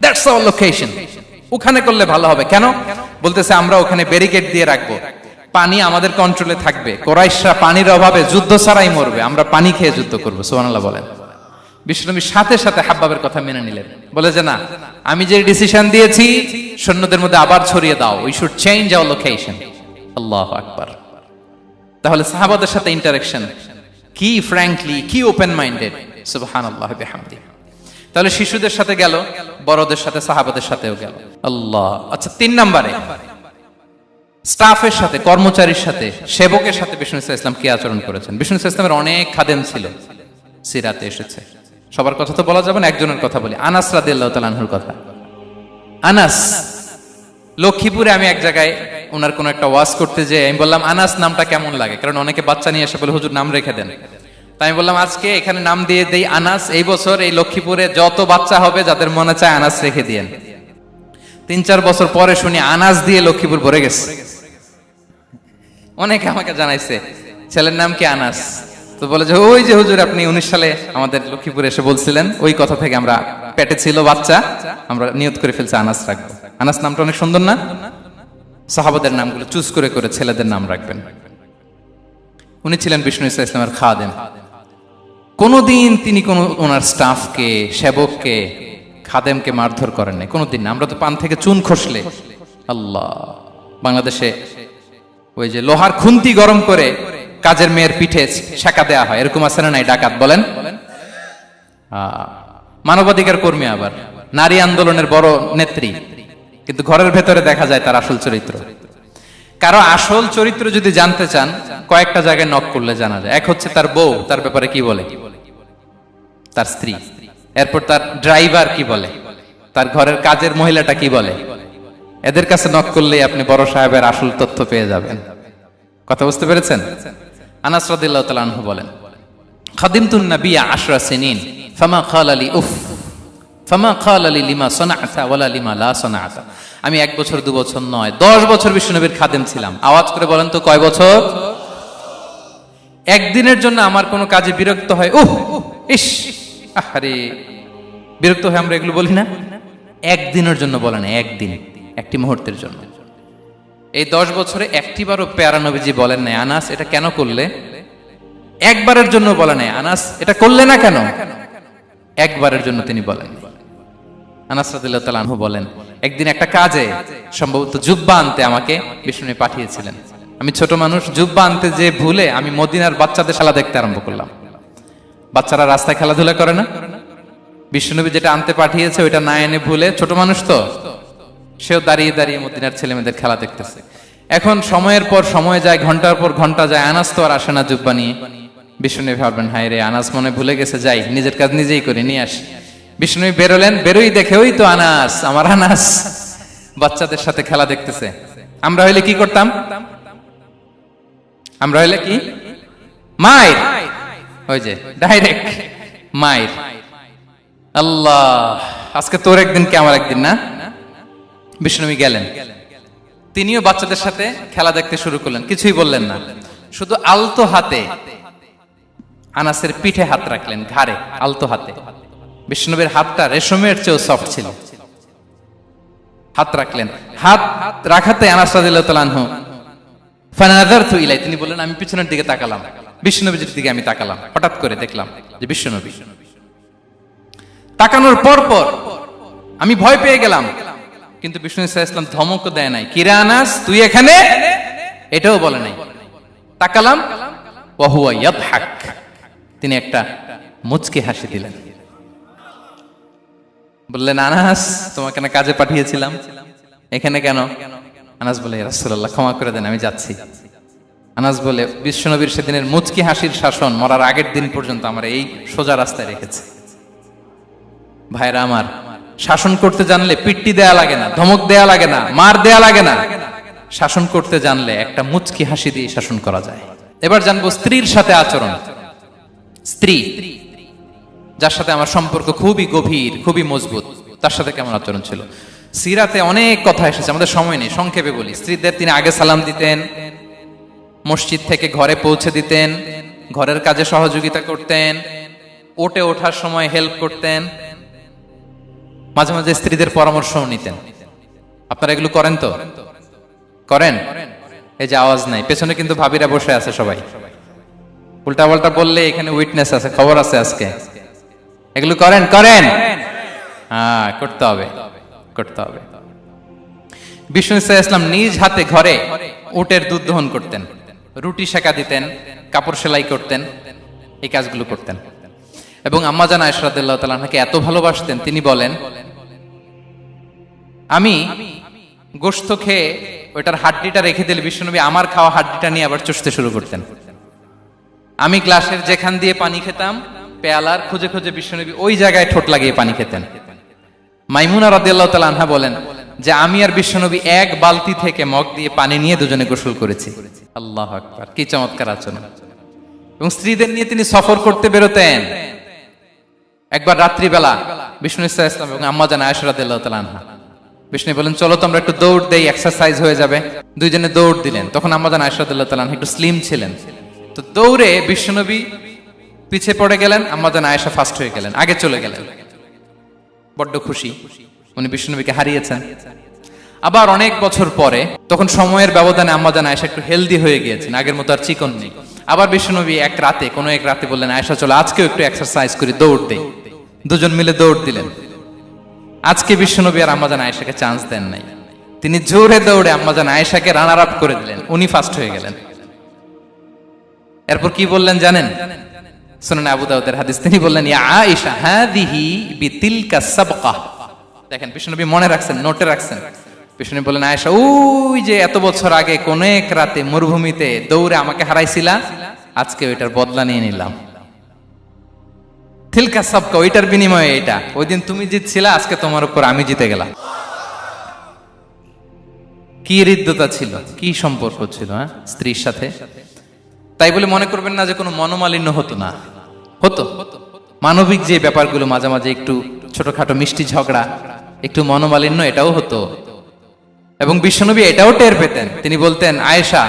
A: দ্যাটস আওয়ার লোকেশন, ওখানে করলে ভালো হবে। কেন? বলতেছে, আমরা ওখানে ব্যারিকেড দিয়ে রাখবো, পানি আমাদের কন্ট্রোলে থাকবে, কুরাইশরা পানির অভাবে যুদ্ধ ছাড়াই মরবে, আমরা পানি খেয়ে যুদ্ধ করবো। সুবহানাল্লাহ বলেন। বিশ্বনবী সাথে সাথে হাব্বাবের কথা মেনে নিলেন, বলে যে না, আমি যে ডিসিশন দিয়েছি সৈন্যদের মধ্যে আবার ছড়িয়ে দাও, we should change our location. আল্লাহু আকবার। তাহলে সাহাবাদের সাথে ইন্টারেকশন কি ফ্র্যাঙ্কলি, কি ওপেন মাইন্ডেড। সুবহানাল্লাহ বিহামদি। তাহলে শিশুদের সাথে গেল, বড়দের সাথে, সাহাবাদের সাথেও গেল। আল্লাহ। আচ্ছা, 3 নম্বরে স্টাফের সাথে, কর্মচারীর সাথে, সেবকের সাথে বিষ্ণু ইসলাম কি আচরণ করেছেন? বিষ্ণু ইসলামের অনেক খাদেম ছিল, সিরাতে এসেছে। সবার কথা তো বলা যাবে না, একজনের কথা বলি, আনাস রাদিয়াল্লাহু তাআলা আনহুর কথা। আনাস, লক্ষ্মীপুরে আমি এক জায়গায় ওনার কোন একটা ওয়াজ করতে যেয়ে আমি বললাম, আনাস নামটা কেমন লাগে? কারণ অনেকে বাচ্চা নিয়ে এসে বলে, হুজুর নাম রেখে দেন। তাই আমি বললাম, আজকে এখানে নাম দিয়ে দেই আনাস। এই বছর এই লক্ষ্মীপুরে যত বাচ্চা হবে, যাদের মনে চায় আনাস রেখে দিয়েন। 3-4 বছর পরে শুনি আনাস দিয়ে লক্ষ্মীপুর ভরে গেছে। অনেকে আমাকে জানাইছে ছেলের নাম কি আনাস। তো বলে যে, ওই যে হুজুর আপনি 19 সালে আমাদের লক্ষ্মীপুরে এসে বলছিলেন, ওই কথা থেকে আমরা, পেটে ছিল বাচ্চা, আমরা নিয়ত করে ফেলছি আনাস রাখবো। আনাস নামটা অনেক সুন্দর না? সাহাবাদের নামগুলো চুজ করে করে ছেলেদের নাম রাখবেন। উনি ছিলেন বিষ্ণু ইসলামের খাদেম। কোনদিন তিনি কোন ওনার স্টাফকে, সেবককে, খাদেমকে মারধর করেন নাই, কোনদিন না। আমরা তো পান থেকে চুন খসলে, আল্লাহ, বাংলাদেশে ওই যে লোহার খুন্তি গরম করে কাজের মেয়ের পিঠে শেখা দেয়া হয়, এরকম আছে না নাই? ডাকাত বলেন। মানবাধিকার কর্মী, আবার নারী আন্দোলনের বড় নেত্রী, কিন্তু ঘরের ভেতরে দেখা যায় তার আসল চরিত্র। কারো আসল চরিত্র যদি জানতে চান, কয়েকটা জায়গায় নক করলে জানা যায়। এক হচ্ছে তার বউ, তার ব্যাপারে কি বলে, তার স্ত্রী। এরপর তার ড্রাইভার কি বলে, তার ঘরের কাজের মহিলাটা কি বলে। এদের কাছে নক করলেই আপনি বড় সাহেবের আসল তথ্য পেয়ে যাবেন। কথা বুঝতে পেরেছেন? আনাস রাদিয়াল্লাহু তাআলা আনহু বলেন, খাদিমতুন নাবিয়্যা 10 সিনিন ফামা ক্বালা লি উফ ফামা ক্বালা লি লিমা সানা'তা ওয়ালা লিমা লা সানা'তা। আমি 1 বছর 2 বছর নয়, 10 বছর বিশ্বনবীর খাদেম ছিলাম। আওয়াজ করে বলেন তো, কয় বছর? একদিনের জন্য আমার কোনো কাজে বিরক্ত হয়, উহ ইস, আরে, বিরক্ত হয়ে আমরা এগুলো বলি না? একদিনের জন্য বলে না, একদিন, একটি মুহূর্তের জন্য। এই 10 বছরে একটিবারও প্যারা নবীজি বলেন নাই, আনাস এটা কেন করলে? একবারের জন্য বলে নাই, আনাস এটা করলে না কেন? একবারের জন্য তিনি বলেন। আনাস রাদিয়াল্লাহু তাআলা আনহু বলেন, একদিন একটা কাজে, সম্ভবত জুব্বা আনতে আমাকে বিষ্ণু পাঠিয়েছিলেন। আমি ছোট মানুষ, জুব্বা আনতে যে ভুলে আমি মদিনার বাচ্চাদের খেলা দেখতে আরম্ভ করলাম। বাচ্চারা রাস্তায় খেলাধুলা করে না? বিশ্বনবী যেটা আনতে পাঠিয়েছে ওইটা না এনে ভুলে, ছোট মানুষ তো, সেও দাঁড়িয়ে দাঁড়িয়ে মদিনার ছেলেমেয়েদের খেলা দেখতেছে। এখন সময়ের পর সময় যায়, ঘন্টার পর ঘন্টা যায়, আনাস তো আর আসে না জুব্বা নিয়ে। বিশ্বনবী ভাববেন, হায় রে, আনাস মনে ভুলে গেছে, যাই নিজের কাজ নিজেই করে নিয়ে আসি। বিষ্ণু বেরোলেন, বেরোই দেখে ওই তো আনাস, আমার আনাস বাচ্চাদের সাথে খেলা দেখতেছে। আমরা হইলে কি করতাম? আমরা হইলে কি মায়ের, ওই যে ডাইরেক্ট মায়ের। আল্লাহ, আজকে তোর একদিন কি আমার একদিন না। বিষ্ণু গেলেন, তিনিও বাচ্চাদের সাথে খেলা দেখতে শুরু করলেন, কিছুই বললেন না, শুধু আলতো হাতে আনাসের পিঠে হাত রাখলেন, ঘাড়ে আলতো হাতে। বিষ্ণুবীর হাতটা রেশমের চেয়েও সফট ছিল। হাত রাখলেন, হাত রাখাতে আনাস রাদিয়াল্লাহু তাআলা আনহু ফানাযারতু ইলাই, তিনি বললেন আমি পিছনের দিকে তাকালাম, বিষ্ণুনবীর দিকে আমি তাকালাম, হঠাৎ করে দেখলাম যে বিষ্ণুনবী। তাকানোর পর পর আমি ভয় পেয়ে গেলাম, কিন্তু বিষ্ণু সাল্লাল্লাহু আলাইহি ওয়াসাল্লাম ধমকও দেয় নাই, কিরে আনাস তুই এখানে, এটাও বলে নাই। তাকালাম, ওয়া হুয়া ইয়াদহাক, তিনি একটা মুচকি হাসি দিলেন। বললেন আনাস তোমাকে না কাজে পাঠিয়েছিলাম, এখানে কেন? আনাস বলে ইয়া রাসূলুল্লাহ ক্ষমা করে দেন, আমি যাচ্ছি। আনাস বলে বিশ্বনবীর সেদিনের মুচকি হাসির শাসন মরার আগের দিন পর্যন্ত আমরা এই সোজা রাস্তায় রেখেছি। ভাইরা আমার, শাসন করতে জানলে পিট্টি দেয়া লাগে না, ধমক দেয়া লাগে না, মার দেয়া লাগে না। শাসন করতে জানলে একটা মুচকি হাসি দিয়ে শাসন করা যায়। এবার জানবো স্ত্রীর সাথে আচরণ। স্ত্রী যার সাথে আমার সম্পর্ক খুবই গভীর, খুবই মজবুত, তার সাথে কেমন আচরণ ছিল। সিরাতে অনেক কথা এসেছে, আমাদের সময় নেই, সংক্ষেপে বলি। স্ত্রীদের তিনি আগে সালাম দিতেন, মসজিদ থেকে ঘরে পৌঁছে দিতেন, ঘরের কাজে সহযোগিতা করতেন, ওঠে ওঠার সময় হেল্প করতেন, মাঝে মাঝে স্ত্রীদের পরামর্শও নিতেন। আপনারা এগুলো করেন তো? করেন? এই যে আওয়াজ নাই, পেছনে কিন্তু ভাবিরা বসে আছে সবাই। উল্টা পাল্টা বললে এখানে উইটনেস আছে, খবর আছে আজকে। এগুলো করেন? করেন? হ্যাঁ, করতে হবে, করতে হবে। বিষ্ণু সাল্লাল্লাহু আলাইহি ওয়াসাল্লাম নিজ হাতে ঘরে উটের দুধ দহন করতেন, রুটি সেকা দিতেন, কাপড় সেলাই করতেন, এই কাজগুলো করতেন। এবং আম্মা জান আয়েশা রাদিয়াল্লাহু তাআলা আনহাকে এত ভালোবাসতেন, তিনি বলেন আমি গোশত খেয়ে ওইটার হাড্ডিটা রেখে দিলে বিশ্বনবী আমার খাওয়া হাড্ডিটা নিয়ে আবার চুষতে শুরু করতেন। আমি গ্লাসের যেখান দিয়ে পানি খেতাম, পেয়ালার খুঁজে খুঁজে বিশ্বনবী ওই জায়গায় ঠোঁট লাগিয়ে পানি খেতেন। মাইমুনা রাদিয়াল্লাহু তাআলা আনহা বলেন যে আমি আর বিশ্বনবী এক বালতি থেকে মগ দিয়ে পানি নিয়ে দুজনে গোসল করেছি। আল্লাহু আকবার, কি চমৎকার আচরণ। এবং স্ত্রীদের নিয়ে তিনি সফর করতে বেরোতেন। একবার রাত্রিবেলা বিষ্ণু সাল্লাল্লাহু আলাইহি ওয়াসাল্লাম এবং আম্মা জান আয়েশা রাদিয়াল্লাহু তাআলা আনহা, বিষ্ণু বলেন চলো তো আমরা একটু দৌড় দেই, এক্সারসাইজ হয়ে যাবে। দুইজনে দৌড় দিলেন। তখন আম্মা জান আয়েশা রাদিয়াল্লাহু তাআলা আনহা একটু স্লিম ছিলেন, তো দৌড়ে বিশ্বনবী পিছে পড়ে গেলেন, আম্মা জান আয়েশা ফার্স্ট হয়ে গেলেন, আগে চলে গেলেন। বড্ড খুশি, উনি বিশ্বনবীকে হারিয়েছেন। আবার অনেক বছর পরে, তখন সময়ের ব্যবধানে আম্মা জান আয়েশা একটু হেলদি হয়ে গিয়েছেন, আগের মতো আর চিকন নেই। আবার বিশ্বনবী কোনো এক রাতে বললেন আয়েশা চলো আজকেও একটু এক্সারসাইজ করি, দৌড় দেই। দুজন মিলে দৌড় দিলেন। আজকে বিশ্বনবী আর আম্মা জান আয়েশাকে চান্স দেন নাই, তিনি জোরে দৌড়ে আম্মা জান আয়েশাকে রানার আপ করে দিলেন, উনি ফার্স্ট হয়ে গেলেন। এরপর কি বললেন জানেন? সুনানে আবু দাউদের হাদিস, তিনি বললেন ইয়া আয়েশা হাদিহি বিতিলকা সাবকা। দেখেন বিশ্বনবী মনে রাখছেন, নোটে রাখছেন। বিশ্বনবী বললেন আয়েশা ওই যে এত বছর আগে কোন এক রাতে মরুভূমিতে দৌড়ে আমাকে হারাইছিলা, আজকে ওইটার বদলা নিয়ে নিলাম। তিলকা সাবকা, ওইটার বিনিময়ে এটা। ওই দিন তুমি জিতছিলা, আজকে তোমার উপর আমি জিতে গেলাম। কি হৃদ্যতা ছিল, কি সম্পর্ক ছিল স্ত্রীর সাথে। তাই বলে মনে করবেন না যে কোনো মনোমালিন্য হতো না, হতো। মানবিক যে ব্যাপারগুলো, মাঝে মাঝে একটু ছোটখাটো মিষ্টি ঝগড়া, একটু মনোমালিন্য, এটাও হতো। এবং বিশ্বনবী এটাও টের পেতেন। তিনি বলতেন আয়েশা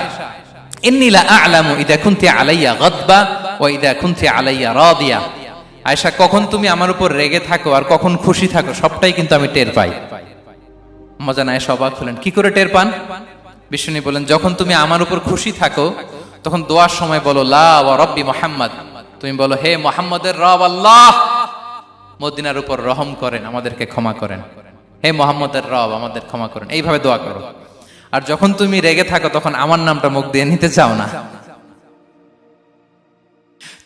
A: ইন্নী লা আ'লামু ইযা কুনতি আলাইয়া গাদবা ওয়া ইযা কুনতি আলাইয়া রাদিয়া। আয়েশা, কখন তুমি আমার উপর রেগে থাকো আর কখন খুশি থাকো সবটাই কিন্তু আমি টের পাই। আম্মা জান আয়েশা অবাক হলেন, কি করে টের পান? বিশ্বনবী বলেন যখন তুমি আমার উপর খুশি থাকো তখন দোয়ার সময় বলো লা ওয়া রাব্বি মুহাম্মদ, তুমি বলো হে মুহাম্মদের রব আল্লাহ, মদিনার উপর রহম করেন, আমাদেরকে ক্ষমা করেন। হে মুহাম্মদের রব, আমাদের ক্ষমা করেন, এইভাবে দোয়া করো। আর যখন তুমি রেগে থাকো তখন আমার নামটা মুখ দিয়ে নিতে চাও না,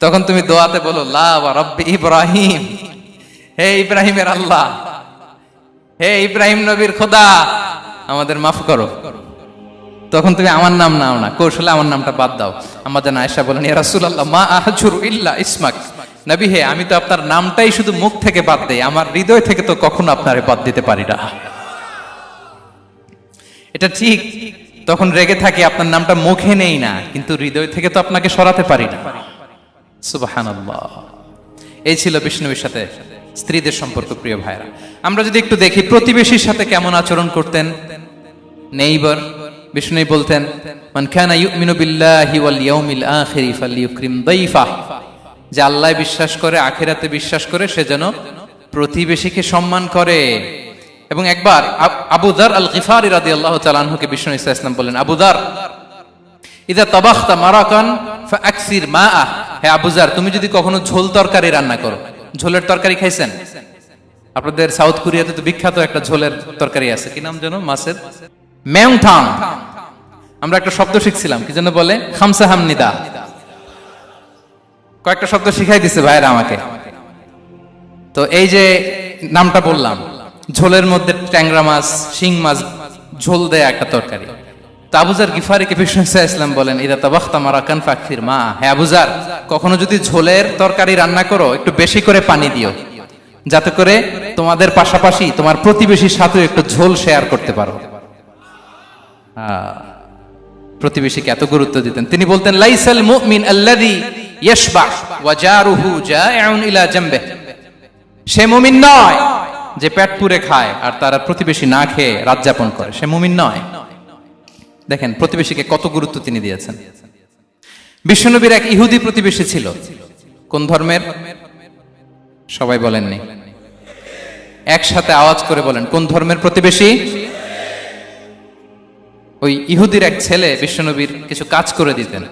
A: তখন তুমি দোয়াতে বলো লা ওয়া রাব্বি ইব্রাহিম, হে ইব্রাহিমের আল্লাহ, হে ইব্রাহিম নবীর খোদা, আমাদের মাফ করো। তখন তুমি আমার নাম নাও না, কৌশলে আমার নামটা বাদ দাও। আম্মা জান আয়েশা বলেন ইয়া রাসূলুল্লাহ মা আহজুরু ইল্লা ইসমাক, নবী হে, আমি তো আপনার নামটাই শুধু মুখ থেকে বাদ দেই, আমার হৃদয় থেকে তো কখনো আপনারে বাদ দিতে পারি না। এটা ঠিক, তখন রেগে থাকে, আপনার নামটা মুখে নেই না, কিন্তু হৃদয় থেকে তো আপনাকে সরাতে পারি না। সুবহানাল্লাহ। এই ছিল বিষ্ণুবীর সাথে স্ত্রীদের সম্পর্ক। প্রিয় ভাইরা, আমরা যদি একটু দেখি প্রতিবেশীর সাথে কেমন আচরণ করতেন নেইবার। বিষ্ণু বলতেন, মান কানা ইউমিনু বিল্লাহি ওয়াল ইয়াউমিল আখিরি ফালইউকরিম দাইফা, যে আল্লাহ বিশ্বাস করে, আখিরাতে বিশ্বাস করে, সে যেন প্রতিবেশীকে সম্মান করে। এবং একবার আবু যার আল গিফারি রাদিয়াল্লাহু তাআলা আনহুকে বিষ্ণু ইসা ইসলাম বললেন, আবু যার, ইদা তাবাখতা মারাকান ফাআকসির মাআ, হে আবু যার, তুমি যদি কখনো ঝোল তরকারি রান্না করো, ঝোলের তরকারি খাইছেন? আপনাদের সাউথ কোরিয়াতে তো বিখ্যাত একটা ঝোলের তরকারি আছে, কি নাম যেন, মাছের মেয়ংথাং। আমরা একটা শব্দ শিখছিলাম, কি যেন বলে, খামসা হামনিদা। কয়েকটা শব্দ শিখাই দিছে ভাইরা আমাকে। তো এই যে নামটা বললাম, ঝোলের মধ্যে ট্যাংরা মাছ, শিং মাছ ঝোল দেয়া একটা তরকারি। তো আবু যার গিফারিকে বিষ্ণু ইসলাম বলেন, ইদা তাবাখতা মারাকান ফাকফির মা, হে আবু যার, কখনো যদি ঝোলের তরকারি রান্না করো, একটু বেশি করে পানি দিও, যাতে করে তোমাদের পাশাপাশি তোমার প্রতিবেশীর সাথে একটু ঝোল শেয়ার করতে পারো। প্রতিবেশীকে এত গুরুত্ব দিতেন। তিনি বলতেন, লাইসাল মুমিন আল্লাযী ইয়াশবা ওয়া জারুহু জাইউন ইলা জামবিহি, সে মুমিন নয় যে পেট পুরে খায় আর তার প্রতিবেশী না খেয়ে রাত যাপন করে, সে মুমিন নয়। দেখেন প্রতিবেশীকে কত গুরুত্ব তিনি দিয়েছেন। বিশ্বনবীর এক ইহুদি প্রতিবেশী ছিল। কোন ধর্মের? সবাই বলেননি, একসাথে আওয়াজ করে বলেন, কোন ধর্মের প্রতিবেশী? ওই ইহুদির এক ছেলে বিশ্বনবীর কিছু কাজ করে দিতেন।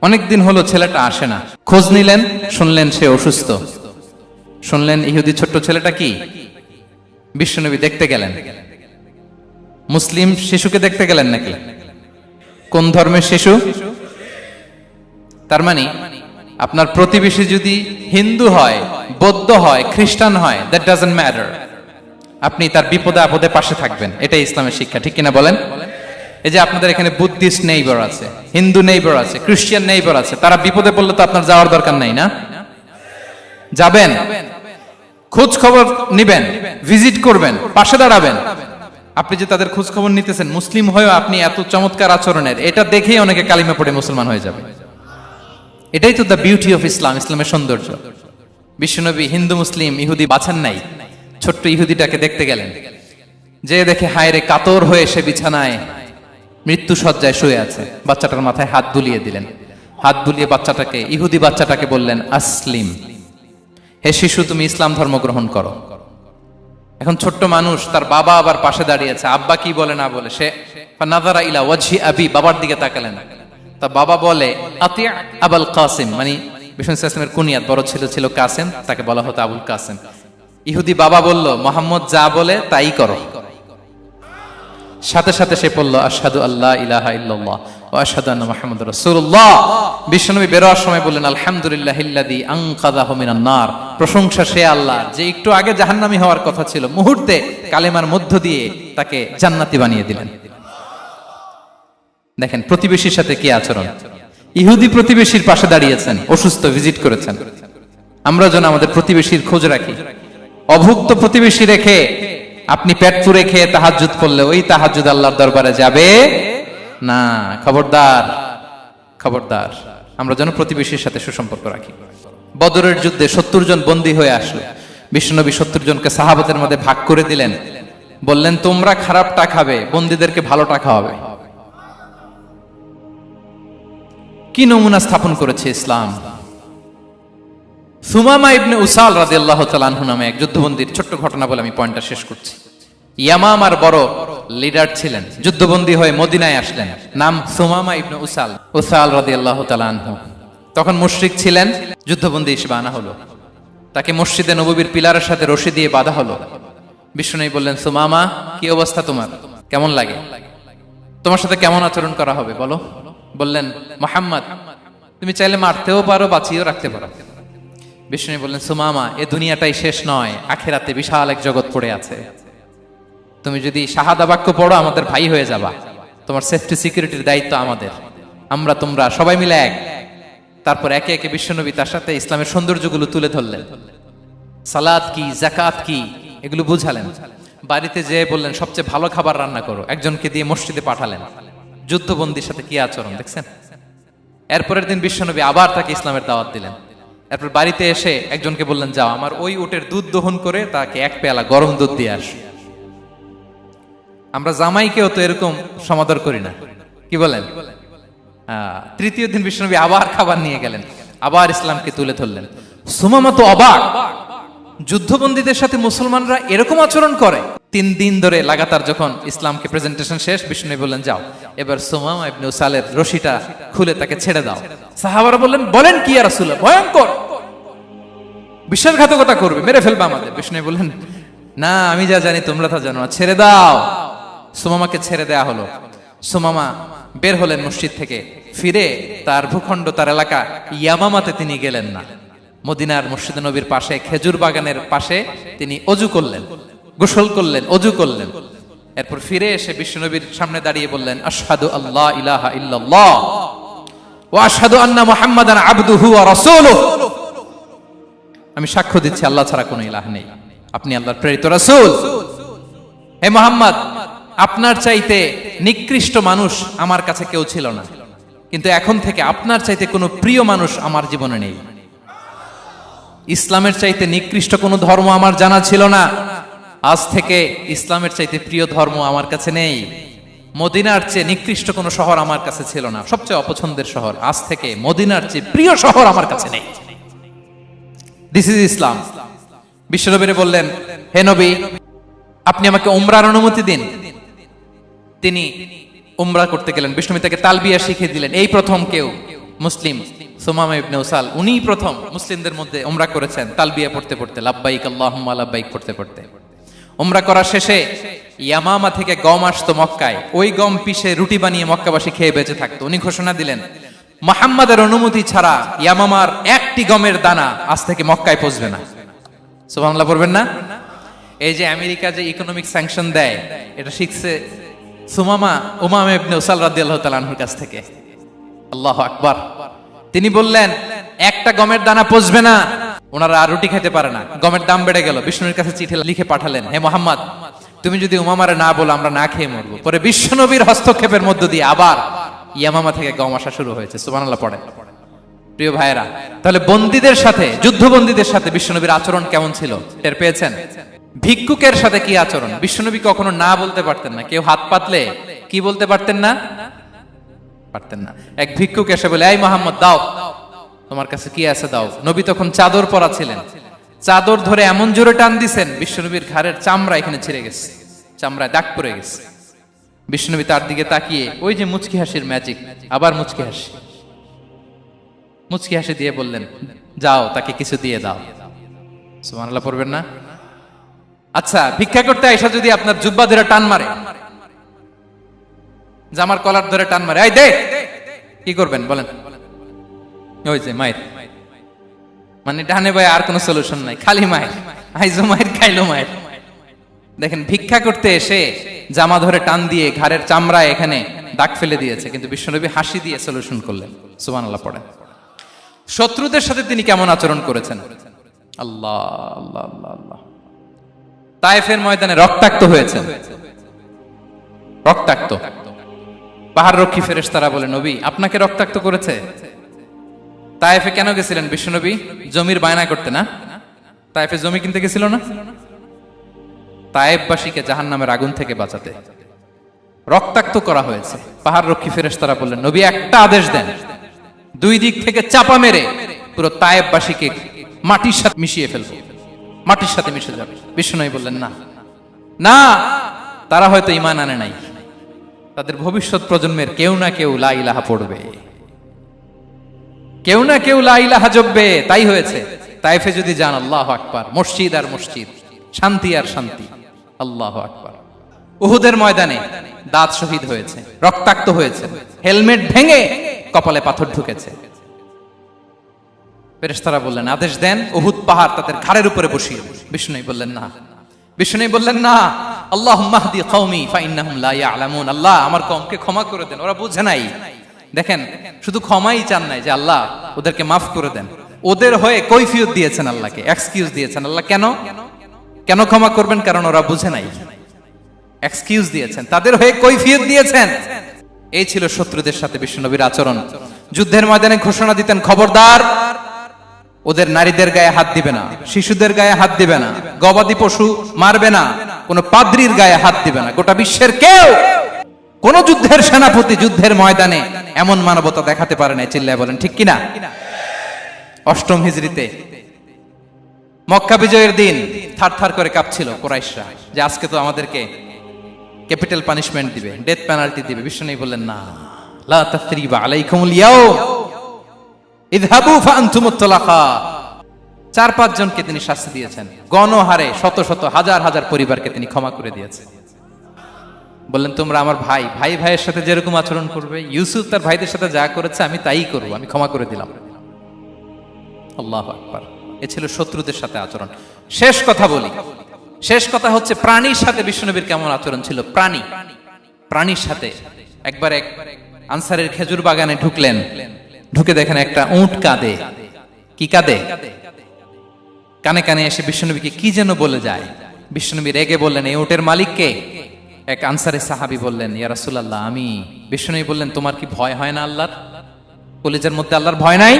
A: অনেকদিন হলো ছেলেটা আসে না। খোঁজ নিলেন, শুনলেন সে অসুস্থ। শুনলেন ইহুদি ছোট্ট ছেলেটা কি, বিশ্বনবী দেখতে গেলেন। মুসলিম শিশুকে দেখতে গেলেন নাকি? কোন ধর্মের শিশু? তার মানে আপনার প্রতিবেশী যদি হিন্দু হয়, বৌদ্ধ হয়, খ্রিস্টান হয়, দ্যাট ডাজন্ট ম্যাটার, আপনি তার বিপদে আপদে পাশে থাকবেন। এটাই ইসলামের শিক্ষা, ঠিক কিনা বলেন? এই যে আপনাদের এখানে বুদ্ধিস্ট নেইবার আছে, হিন্দু নেইবার আছে, খ্রিস্টান নেইবার আছে, তারা বিপদে পড়লে তো আপনার যাওয়ার দরকার নাই, না? যাবেন, খোঁজ খবর নিবেন, ভিজিট করবেন, পাশে দাঁড়াবেন। আপনি যে তাদের খোঁজ খবর নিতেছেন, মুসলিম হয়েও আপনি এত চমৎকার আচরণের, এটা দেখেই অনেকে কালিমা পড়ে মুসলমান হয়ে যাবে। এটাই তো দ্য বিউটি অফ ইসলাম, ইসলামের সৌন্দর্য। বিশ্বনবী হিন্দু মুসলিম ইহুদি বাছান নাই, ছোট্ট ইহুদিটাকে দেখতে গেলেন। যে দেখে হায় রে, কাতর হয়ে সে বিছানায় মৃত্যু শয্যায় শুয়ে আছে। বাচ্চাটার মাথায় হাত বুলিয়ে দিলেন। হাত বুলিয়ে বাচ্চাটাকে, ইহুদি বাচ্চাটাকে বললেন, আসলিম, হে শিশু, তুমি ইসলাম ধর্ম গ্রহণ করো। এখন ছোট্ট মানুষ, তার বাবা আবার পাশে দাঁড়িয়ে আছে, আব্বা কি বলে না বলে, সে নাযারা ইলা ওয়াজহি আবি, বাবার দিকে তাকালেন। তা বাবা বলে, আতি আবুল কাসিম, মানে বিষ্ণু ইসলামের কুনিয়াত, বড় ছেলে ছিল কাসিম, তাকে বলা হতো আবুল কাসিম। ইহুদি বাবা বলল, মোহাম্মদ যা বলে তাই করো। সাথে সাথে সে বলল, আশহাদু আল্লা ইলাহা ইল্লাল্লাহ ওয়া আশহাদু আন্না মুহাম্মাদুর রাসূলুল্লাহ। বিশ্বনবী বেরোয়ার সময় বললেন, আলহামদুলিল্লাহিল্লাযী আনকাযাহু মিনান নার, প্রশংসা সে আল্লাহ যে একটু আগে জাহান্নামী হওয়ার কথা ছিল, মুহূর্তে কালেমার মধ্য দিয়ে তাকে জান্নাতি বানিয়ে দিলেন। দেখেন প্রতিবেশীর সাথে কি আচরণ। ইহুদি প্রতিবেশীর পাশে দাঁড়িয়েছেন, অসুস্থ, ভিজিট করেছেন। আমরা যেন আমাদের প্রতিবেশীর খোঁজ রাখি। অভুক্ত প্রতিবেশী রেখে আপনি পেট পুরে খেয়ে তাহাজ্জুদ করলে ওই তাহাজ্জুদ আল্লাহর দরবারে যাবে না। খবরদার, খবরদার, আমরা যেন প্রতিবেশীর সাথে সুসম্পর্ক রাখি। বদরের যুদ্ধে 70 জন বন্দী হয়ে আসলো। বিশ্বনবী 70 জনকে সাহাবাদের মধ্যে ভাগ করে দিলেন, বললেন, তোমরা খারাপটা খাবে, বন্দীদেরকে ভালোটা খাওয়াবে। কি নমুনা স্থাপন করেছে ইসলাম। সুমামা ইবনে উসাল রাদিয়াল্লাহু তাআলা আনহু নামে এক যুদ্ধবন্দীর ছোট্ট ঘটনা বলে আমি পয়েন্টটা শেষ করছি। ইয়ামামার বড় লিডার ছিলেন, যুদ্ধবন্দী হয়ে মদিনায় আসলেন, নাম সুমামা ইবনে উসাল রাদিয়াল্লাহু তাআলা আনহু। তখন মুশরিক ছিলেন, যুদ্ধবন্দী হিসেবে আনা হলো। তাকে মসজিদে নববীর পিলারের সাথে রশি দিয়ে বাঁধা হলো। বিষ্ণু বললেন, সুমামা, কি অবস্থা তোমার, কেমন লাগে, তোমার সাথে কেমন আচরণ করা হবে বলো। বললেন, মুহাম্মদ, তুমি চাইলে মারতেও পারো, বাঁচিয়েও রাখতে পারো। বিষ্ণু বললেন, সুমামা, এ দুনিয়াটাই শেষ নয়, আখিরাতে বিশাল এক জগৎ পড়ে আছে। তুমি যদি শাহাদা বাক্য পড়ো, আমাদের ভাই হয়ে যাবা। তোমার সেফটি সিকিউরিটির দায়িত্ব আমাদের। আমরা তোমরা সবাই মিলে এক। তারপর একে একে বিশ্বনবী তার সাথে ইসলামের সৌন্দর্যগুলো তুলে ধরলেন, সালাত কি, জাকাত কি, এগুলো বুঝালেন। বাড়িতে যেয়ে বললেন সবচেয়ে ভালো খাবার রান্না করো, একজনকে দিয়ে মসজিদে পাঠালেন। যুদ্ধবন্দীর সাথে কি আচরণ দেখছেন। এরপরের দিন বিশ্বনবী আবার তাকে ইসলামের দাওয়াত দিলেন। এরপর বাড়িতে এসে একজনকে বললেন, যাও আমার ওই উটের দুধ দহন করে তাকে এক পেয়ালা গরম দুধ দিয়ে আস। আমরা জামাইকেও তো এরকম সমাদর করি না, কি বলেন? তৃতীয় দিন বিশ্বনবী আবার খাবার নিয়ে গেলেন, আবার ইসলামকে তুলে ধরলেন। সুমামা তো অবাক, যুদ্ধবন্দীদের সাথে মুসলমানরা এরকম আচরণ করে। 3 দিন ধরে লাগাতার যখন ইসলামকে প্রেজেন্টেশন শেষ, বিষ্ণু বললেন, যাও এবার সুমামা ইবনে উসালের রশিটা খুলে তাকে ছেড়ে দাও। সাহাবারা বললেন, বলেন কি ইয়া রাসূলুল্লাহ, ভয়ঙ্কর, বিশ্বাসঘাতকতা করবে, মেরে ফেলবে আমাদের। বিষ্ণু বললেন, না, আমি যা জানি তোমরা তা জানো না, ছেড়ে দাও। সুমামাকে ছেড়ে দেয়া হলো। সুমামা বের হলেন মসজিদ থেকে, ফিরে তার ভূখণ্ড, তার এলাকা ইয়ামামাতে তিনি গেলেন না। মদিনার মসজিদে নবীর পাশে খেজুর বাগানের পাশে তিনি অজু করলেন, গোসল করলেন, অজু করলেন। এরপর ফিরে এসে বিশ্বনবীর সামনে দাঁড়িয়ে বললেন, আশহাদু আল্লাহ ইলাহা ইল্লাল্লাহ ওয়া আশহাদু আন্না মুহাম্মাদান আবদুহু ওয়া রাসূলুহু। আমি সাক্ষ্য দিচ্ছি আল্লাহ ছাড়া কোনো ইলাহ নেই, আপনি আল্লাহর প্রেরিত রাসূল। হে মুহাম্মদ, আপনার চাইতে নিকৃষ্ট মানুষ আমার কাছে কেউ ছিল না, কিন্তু এখন থেকে আপনার চাইতে কোনো প্রিয় মানুষ আমার জীবনে নেই। ইসলামের চাইতে নিকৃষ্ট কোনো ধর্ম আমার জানা ছিল না, আজ থেকে ইসলামের চাইতে প্রিয় ধর্ম আমার কাছে নেই। মদিনার চেয়ে নিকৃষ্ট কোনো শহর আমার কাছে ছিল না, সবচেয়ে অপছন্দের শহর, আজ থেকে মদিনার চেয়ে প্রিয় শহর আমার কাছে নেই। দিস ইজ ইসলাম। বিশ্বনবী বললেন, হে নবী, আপনি আমাকে উমরার অনুমতি দিন। তিনি উমরা করতে গেলেন। বিশ্বনবী তাকে তালবিয়া শিখিয়ে দিলেন। এই প্রথম কেউ মুসলিম, সুমামা ইবনে উসাল, উনিই প্রথম মুসলিমদের মধ্যে উমরা করেছেন তালবিয়া পড়তে পড়তে, লাব্বাইক আল্লাহুম্মা লাব্বাইক পড়তে পড়তে। উমরা করার শেষে ইয়ামামা থেকে গম আসতো মক্কায়, ওই গম পিষে রুটি বানিয়ে মক্কাবাসী খেয়ে বেঁচে থাকতো। উনি ঘোষণা দিলেন, মুহাম্মাদের অনুমতি ছাড়া ইয়ামামার একটি গমের দানা আজ থেকে মক্কায় পৌঁছবে না। সুবহানাল্লাহ পড়বেন না? এই যে আমেরিকা যে ইকোনমিক স্যাংশন দেয়, এটা শিখছে সুমামা উমামা ইবনে উসাল রাদিয়াল্লাহু তাআলা আনহুর কাছ থেকে। আল্লাহু আকবার। তিনি বললেন, একটা গমের দানা পচবে না, ওনারা আর রুটি খেতে পারে না। গমের দাম বেড়ে গেল। বিষ্ণুর কাছে চিঠি লিখে পাঠালেন, হে মুহাম্মদ, তুমি যদি উমামারে না বলো আমরা না খেয়ে মরবো। পরে বিশ্বনবীর হস্তক্ষেপের মধ্য দিয়ে আবার ইয়ামামা থেকে গম আসা শুরু হয়েছে। সুবহানাল্লাহ পড়ে। প্রিয় ভাইয়েরা, তাহলে বন্দীদের সাথে, যুদ্ধবন্দীদের সাথে বিশ্বনবীর আচরণ কেমন ছিল টের পেয়েছেন? ভিক্ষুকের সাথে কি আচরণ? বিশ্বনবী কখনো না বলতে পারতেন না। কেউ হাত পাতলে কি বলতে পারতেন না? পারতেন না। এক ভিক্ষুক এসে বলে, এই মুহাম্মদ, দাও, তোমার কাছে কি আছে দাও। নবী তখন চাদর পরা ছিলেন। চাদর ধরে এমন জোরে টান দিছেন, বিশ্বনবীর ঘাড়ের চামড়া এখানে ছিঁড়ে গেছে, চামড়ায় দাগ পড়ে গেছে। বিশ্বনবী তার দিকে তাকিয়ে, ওই যে মুচকি হাসির ম্যাজিক, আবার মুচকি হাসি, মুচকি হাসি দিয়ে বললেন, যাও তাকে কিছু দিয়ে দাও। সুবহানাল্লাহ পড়বেন না? আচ্ছা, ভিক্ষা করতে আইসা যদি আপনার জুব্বা ধরে টান মারে, জামার কলার ধরে টান মারে, এই দে, কি করবেন বলেন? ওই যে মায়ের, মানে ডানে ভাই আর কোনো সলিউশন নাই, খালি মায়ের, আইজো মায়ের, খাইলো মায়ের। দেখেন, ভিক্ষা করতে এসে জামা ধরে টান দিয়ে ঘাড়ের চামড়ায় এখানে দাগ ফেলে দিয়েছে, কিন্তু বিশ্বনবী হাসি দিয়ে সলিউশন করলেন। সুবহানাল্লাহ পড়ে। শত্রুদের সাথে তিনি কেমন আচরণ করেছেন? আল্লাহ আল্লাহ আল্লাহ আল্লাহ। তায়েফের ময়দানে রক্তাক্ত হয়েছেন, রক্তাক্ত। পাহাড় রক্ষী ফেরেশতারা বলে, নবী আপনাকে রক্তাক্ত করেছে? তায়েফে কেন গেছিলেন বিশ্বনবী? জমির বায়না করতে না? তায়েফে জমি কিনতে গেছিল না? তায়েফবাসীকে জাহান্নামের আগুন থেকে বাঁচাতে রক্তাক্ত করা হয়েছে। পাহাড় রক্ষী ফেরেশতারা বললেন, নবী একটা আদেশ দেন, দুই দিক থেকে চাপা মেরে পুরো তায়েফবাসীকে মাটির সাথে মিশিয়ে ফেলবো, মাটির সাথে মিশে যাবে। বিশ্বনবী বললেন, না না, তারা হয়তো ঈমান আনে নাই, তাদের ভবিষ্যৎ প্রজন্মের কেউ না কেউ লা ইলাহা পড়বে, কেউ না কেউ লা ইলাহা জপবে। তাই হয়েছে। তায়েফে যদি যান, আল্লাহু আকবার, মসজিদ আর মসজিদ, শান্তি আর শান্তি। আল্লাহু আকবার। উহুদের ময়দানে দাঁত শহীদ হয়েছে, রক্তাক্ত হয়েছে, হেলমেট ভেঙে কপালে পাথর ঢুকেছে। ফেরেশতারা বললেন, আদেশ দেন, উহুদ পাহাড় তাদের ঘাড়ের উপরে বসিয়ে। বিষ্ণু বললেন, না। বিষ্ণু বললেন, না, আল্লাহুম্মা হদি কওমি ফা ইন্নাহুম লা ইয়ালামুন। আল্লাহ আমার কওমকে ক্ষমা করে দেন, ওরা বুঝে নাই। দেখেন, শুধু ক্ষমাই চান নাই যে আল্লাহ ওদেরকে মাফ করে দেন, ওদের হয়ে কৈফিয়ত দিয়েছেন আল্লাহকে, এক্সকিউজ দিয়েছেন। আল্লাহ কেন কেন ক্ষমা করবেন? কারণ ওরা বুঝে নাই। এক্সকিউজ দিয়েছেন, তাদের হয়ে কৈফিয়ত দিয়েছেন। এই ছিল শত্রুদের সাথে বিশ্বনবীর আচরণ। যুদ্ধের ময়দানে ঘোষণা দিতেন, খবরদার, ওদের নারীদের গায়ে হাত দিবে না, শিশুদের গায়ে হাত দিবে না, গবাদি পশু মারবে না, কোন পাদ্রীর গায়ে হাত দিবে না। গোটা বিশ্বের কেউ, কোন যুদ্ধের সেনাপতি যুদ্ধের ময়দানে এমন মানবতা দেখাতে পারে না। চিল্লায় বলেন ঠিক কিনা? অষ্টম হিজরিতে মক্কা বিজয়ের দিন থারথার করে কাঁপছিল কুরাইশরা যে আজকে তো আমাদেরকে ক্যাপিটাল পানিশমেন্ট দিবে, ডেথ পেনাল্টি দিবে। বিশ্বনবী বললেন, না, লা তাসরিবা আলাইকুমুল ইয়াউম ইযহাবু ফাআনতুমুত তালাকা। 4-5 জনকে তিনি শাস্তি দিয়েছেন, গণহারে শত শত হাজার হাজার পরিবারকে তিনি ক্ষমা করে দিয়েছেন। বললেন, তোমরা আমার ভাই, ভাই ভাইয়ের সাথে যেরকম আচরণ করবে, ইউসুফ তার ভাইদের সাথে যা করেছে আমি তাই করব, আমি ক্ষমা করে দিলাম। আল্লাহু আকবার। এ ছিল শত্রুদের সাথে আচরণ। শেষ কথা বলি, শেষ কথা হচ্ছে প্রাণীর সাথে বিশ্বনবীর কেমন আচরণ ছিল। প্রাণীর সাথে একবার এক আনসারের খেজুর বাগানে ঢুকলেন, ঢুকে দেখেন একটা উট কাঁদে। কি কাঁদে? কানে কানে এসে বিশ্বনবীকে কি যেন বলে যায়। বিশ্বনবী রেগে বললেন, এই উটের মালিক কে? এক আনসারী সাহাবী বললেন, ইয়া রাসূলুল্লাহ, আমি। বিশ্বনবী বললেন, তোমার কি ভয় হয় না আল্লাহর? কলিজার মধ্যে আল্লাহর ভয় নাই?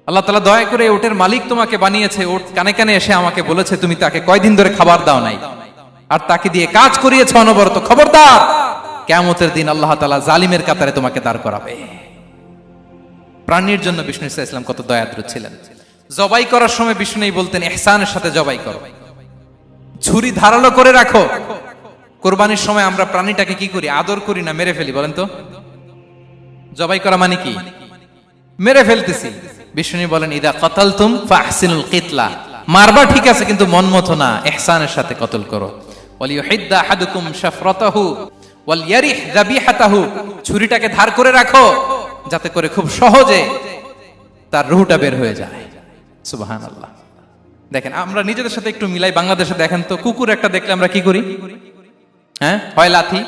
A: আল্লাহ তাআলা দয়া করে উটের মালিক তোমাকে বানিয়েছে, উট কানে কানে এসে আমাকে বলেছে তুমি তাকে কয়দিন ধরে খাবার দাও নাই, আর তাকে দিয়ে কাজ করিয়েছে অনবরত। খবরদার, কিয়ামতের দিন আল্লাহ তাআলা জালিমের কাতারে তোমাকে দাঁড় করাবে। প্রাণীর জন্য বিষ্ণু ইসা ইসলাম কত দয়াদ্র ছিলেন। জবাই করার সময় বিষ্ণু বলতেন, ইহসানের সাথে জবাই করো, ছুরি ধারালো করে রাখো। কোরবানির সময় আমরা প্রাণীটাকে কি করি? আদর করি না, মেরে ফেলি। বলেন তো, জবাই করা মানে কি? মেরে ফেলতেছি। বিষ্ণু বলেন, ইদা কাতালতুম ফাহসিনুল কিতলা, মারবা ঠিক আছে, কিন্তু মন মতো না, ইহসানের সাথে কতল করো। ওয়ালিয়ুহিদ্দা আহাদুকুম শাফরাতাহু ওয়ালইয়ারিহ যাবিহাতাহু, ছুরিটাকে ধার করে রাখো যাতে করে খুব সহজে তার রূহটা বের হয়ে যায়। সুবহানাল্লাহ। দেখেন, আমরা নিজেদের সাথে একটু মিলাই। বাংলাদেশে দেখেন তো, কুকুর একটা দেখলে আমরা কি করি? হ্যাঁ, হয় লাথি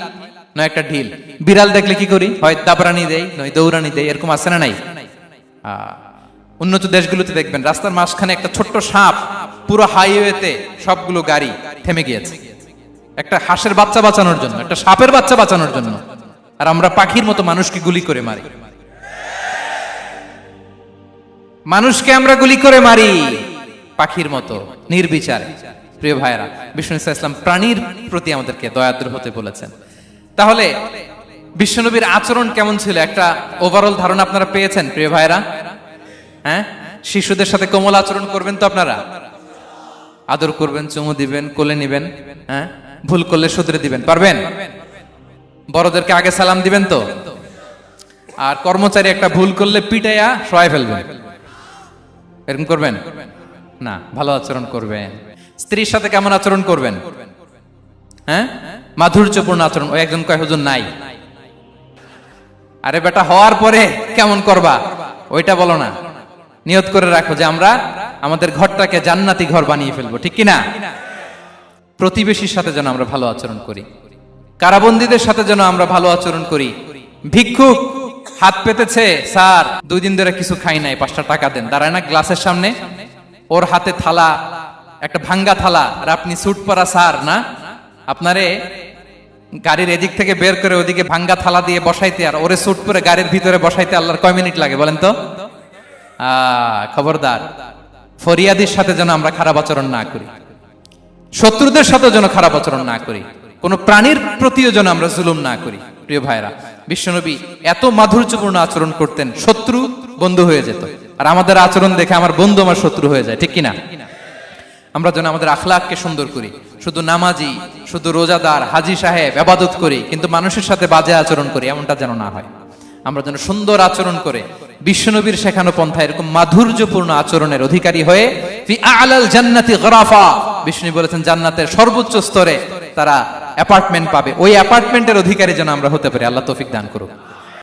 A: নয় একটা ঢিল। বিড়াল দেখলে কি করি? হয় দাবরানি দেই নয় দৌড়ানি দেই। এরকম আছে না নাই? উন্নত দেশগুলোতে দেখবেন রাস্তার মাঝখানে একটা ছোট্ট সাপ, পুরো হাইওয়েতে সবগুলো গাড়ি থেমে গিয়েছে একটা হাঁসের বাচ্চা বাঁচানোর জন্য, একটা সাপের বাচ্চা বাঁচানোর জন্য। আর আমরা পাখির মতো মানুষকে গুলি করে মারি। মানুষকে আমরা গুলি করে মারি পাখির মতো নির্বিচারে। প্রিয় ভাইরা, বিষ্ণু ইসলাম প্রাণীর প্রতি আমাদেরকে দয়াদ্র হতে বলেছেন। তাহলে বিশ্বনবীর আচরণ কেমন ছিল একটা ওভারঅল ধারণা আপনারা পেয়েছেন প্রিয় ভাইরা? হ্যাঁ, শিশুদের সাথে কোমল আচরণ করবেন তো আপনারা? আদর করবেন, চুমু দিবেন, কোলে নিবেন। হ্যাঁ, ভুল করলে শুধরে দিবেন, পারবেন? বড়দেরকে আগে সালাম দিবেন তো? আর কর্মচারী একটা ভুল করলে পিটাইয়া শোয়ায় ফেলবেন, এরকম করবেন না? ভালো আচরণ করবেন। স্ত্রীর সাথে কেমন আচরণ করবেন? হ্যাঁ, মাধুর্যপূর্ণ আচরণ। ওই একজন কয়, হুজুর নাই। আরে বেটা, হওয়ার পরে কেমন করবা ওইটা বলো না। নিয়ত করে রাখো যে আমরা আমাদের ঘরটাকে জান্নাতি ঘর বানিয়ে ফেলবো, ঠিক কিনা? প্রতিবেশীর সাথে যেন আমরা ভালো আচরণ করি, কারাবন্দীদের সাথে যেন আমরা ভালো আচরণ করি। ভিক্ষুক হাত পেতেছে, স্যার 2 দিন ধরে কিছু খাই নাই, 5টা টাকা দেন। দাঁড়ায় না গ্লাসের সামনে, ওর হাতে থালা, একটা ভাঙ্গা থালা, আর আপনি স্যুট পরা স্যার না, আপনারে গাড়ির এদিক থেকে বের করে ওদিকে ভাঙ্গা থালা দিয়ে বসাইতে, আর ওরে স্যুট পরে গাড়ির ভিতরে বসাইতে আল্লাহর কয় মিনিট লাগে বলেন তো? খবরদার, ফরিয়াদির সাথে যেন আমরা খারাপ আচরণ না করি, শত্রুদের সাথে যেন খারাপ আচরণ না করি, কোন প্রাণীর প্রতিও যেন আমরা জুলুম না করি। প্রিয় ভাইরা, বিশ্বনবী এত মাধুর্যপূর্ণ আচরণ করতেন, শত্রু বন্ধু হয়ে যেত। আর আমাদের আচরণ দেখে আমার বন্ধু আমার শত্রু হয়ে যায়, ঠিক কিনা? আমরা যেন আমাদের আখলাককে সুন্দর করি। শুধু নামাজি, শুধু রোজাদার, হাজি সাহেব ইবাদত করি, কিন্তু মানুষের সাথে বাজে আচরণ করি, এমনটা যেন না হয়। আমরা যেন সুন্দর আচরণ করে বিশ্বনবীর শেখানো পন্থা এরকম মাধুর্যপূর্ণ আচরণের অধিকারী হয়ে ফি আ'লাল জান্নাতি গরাফা, বিষ্ণু বলেছেন জান্নাতের সর্বোচ্চ স্তরে তারা অ্যাপার্টমেন্ট পাবে। ওই অ্যাপার্টমেন্টের অধিকারী যেন আমরা হতে পারি। আল্লাহ তৌফিক দান করুক।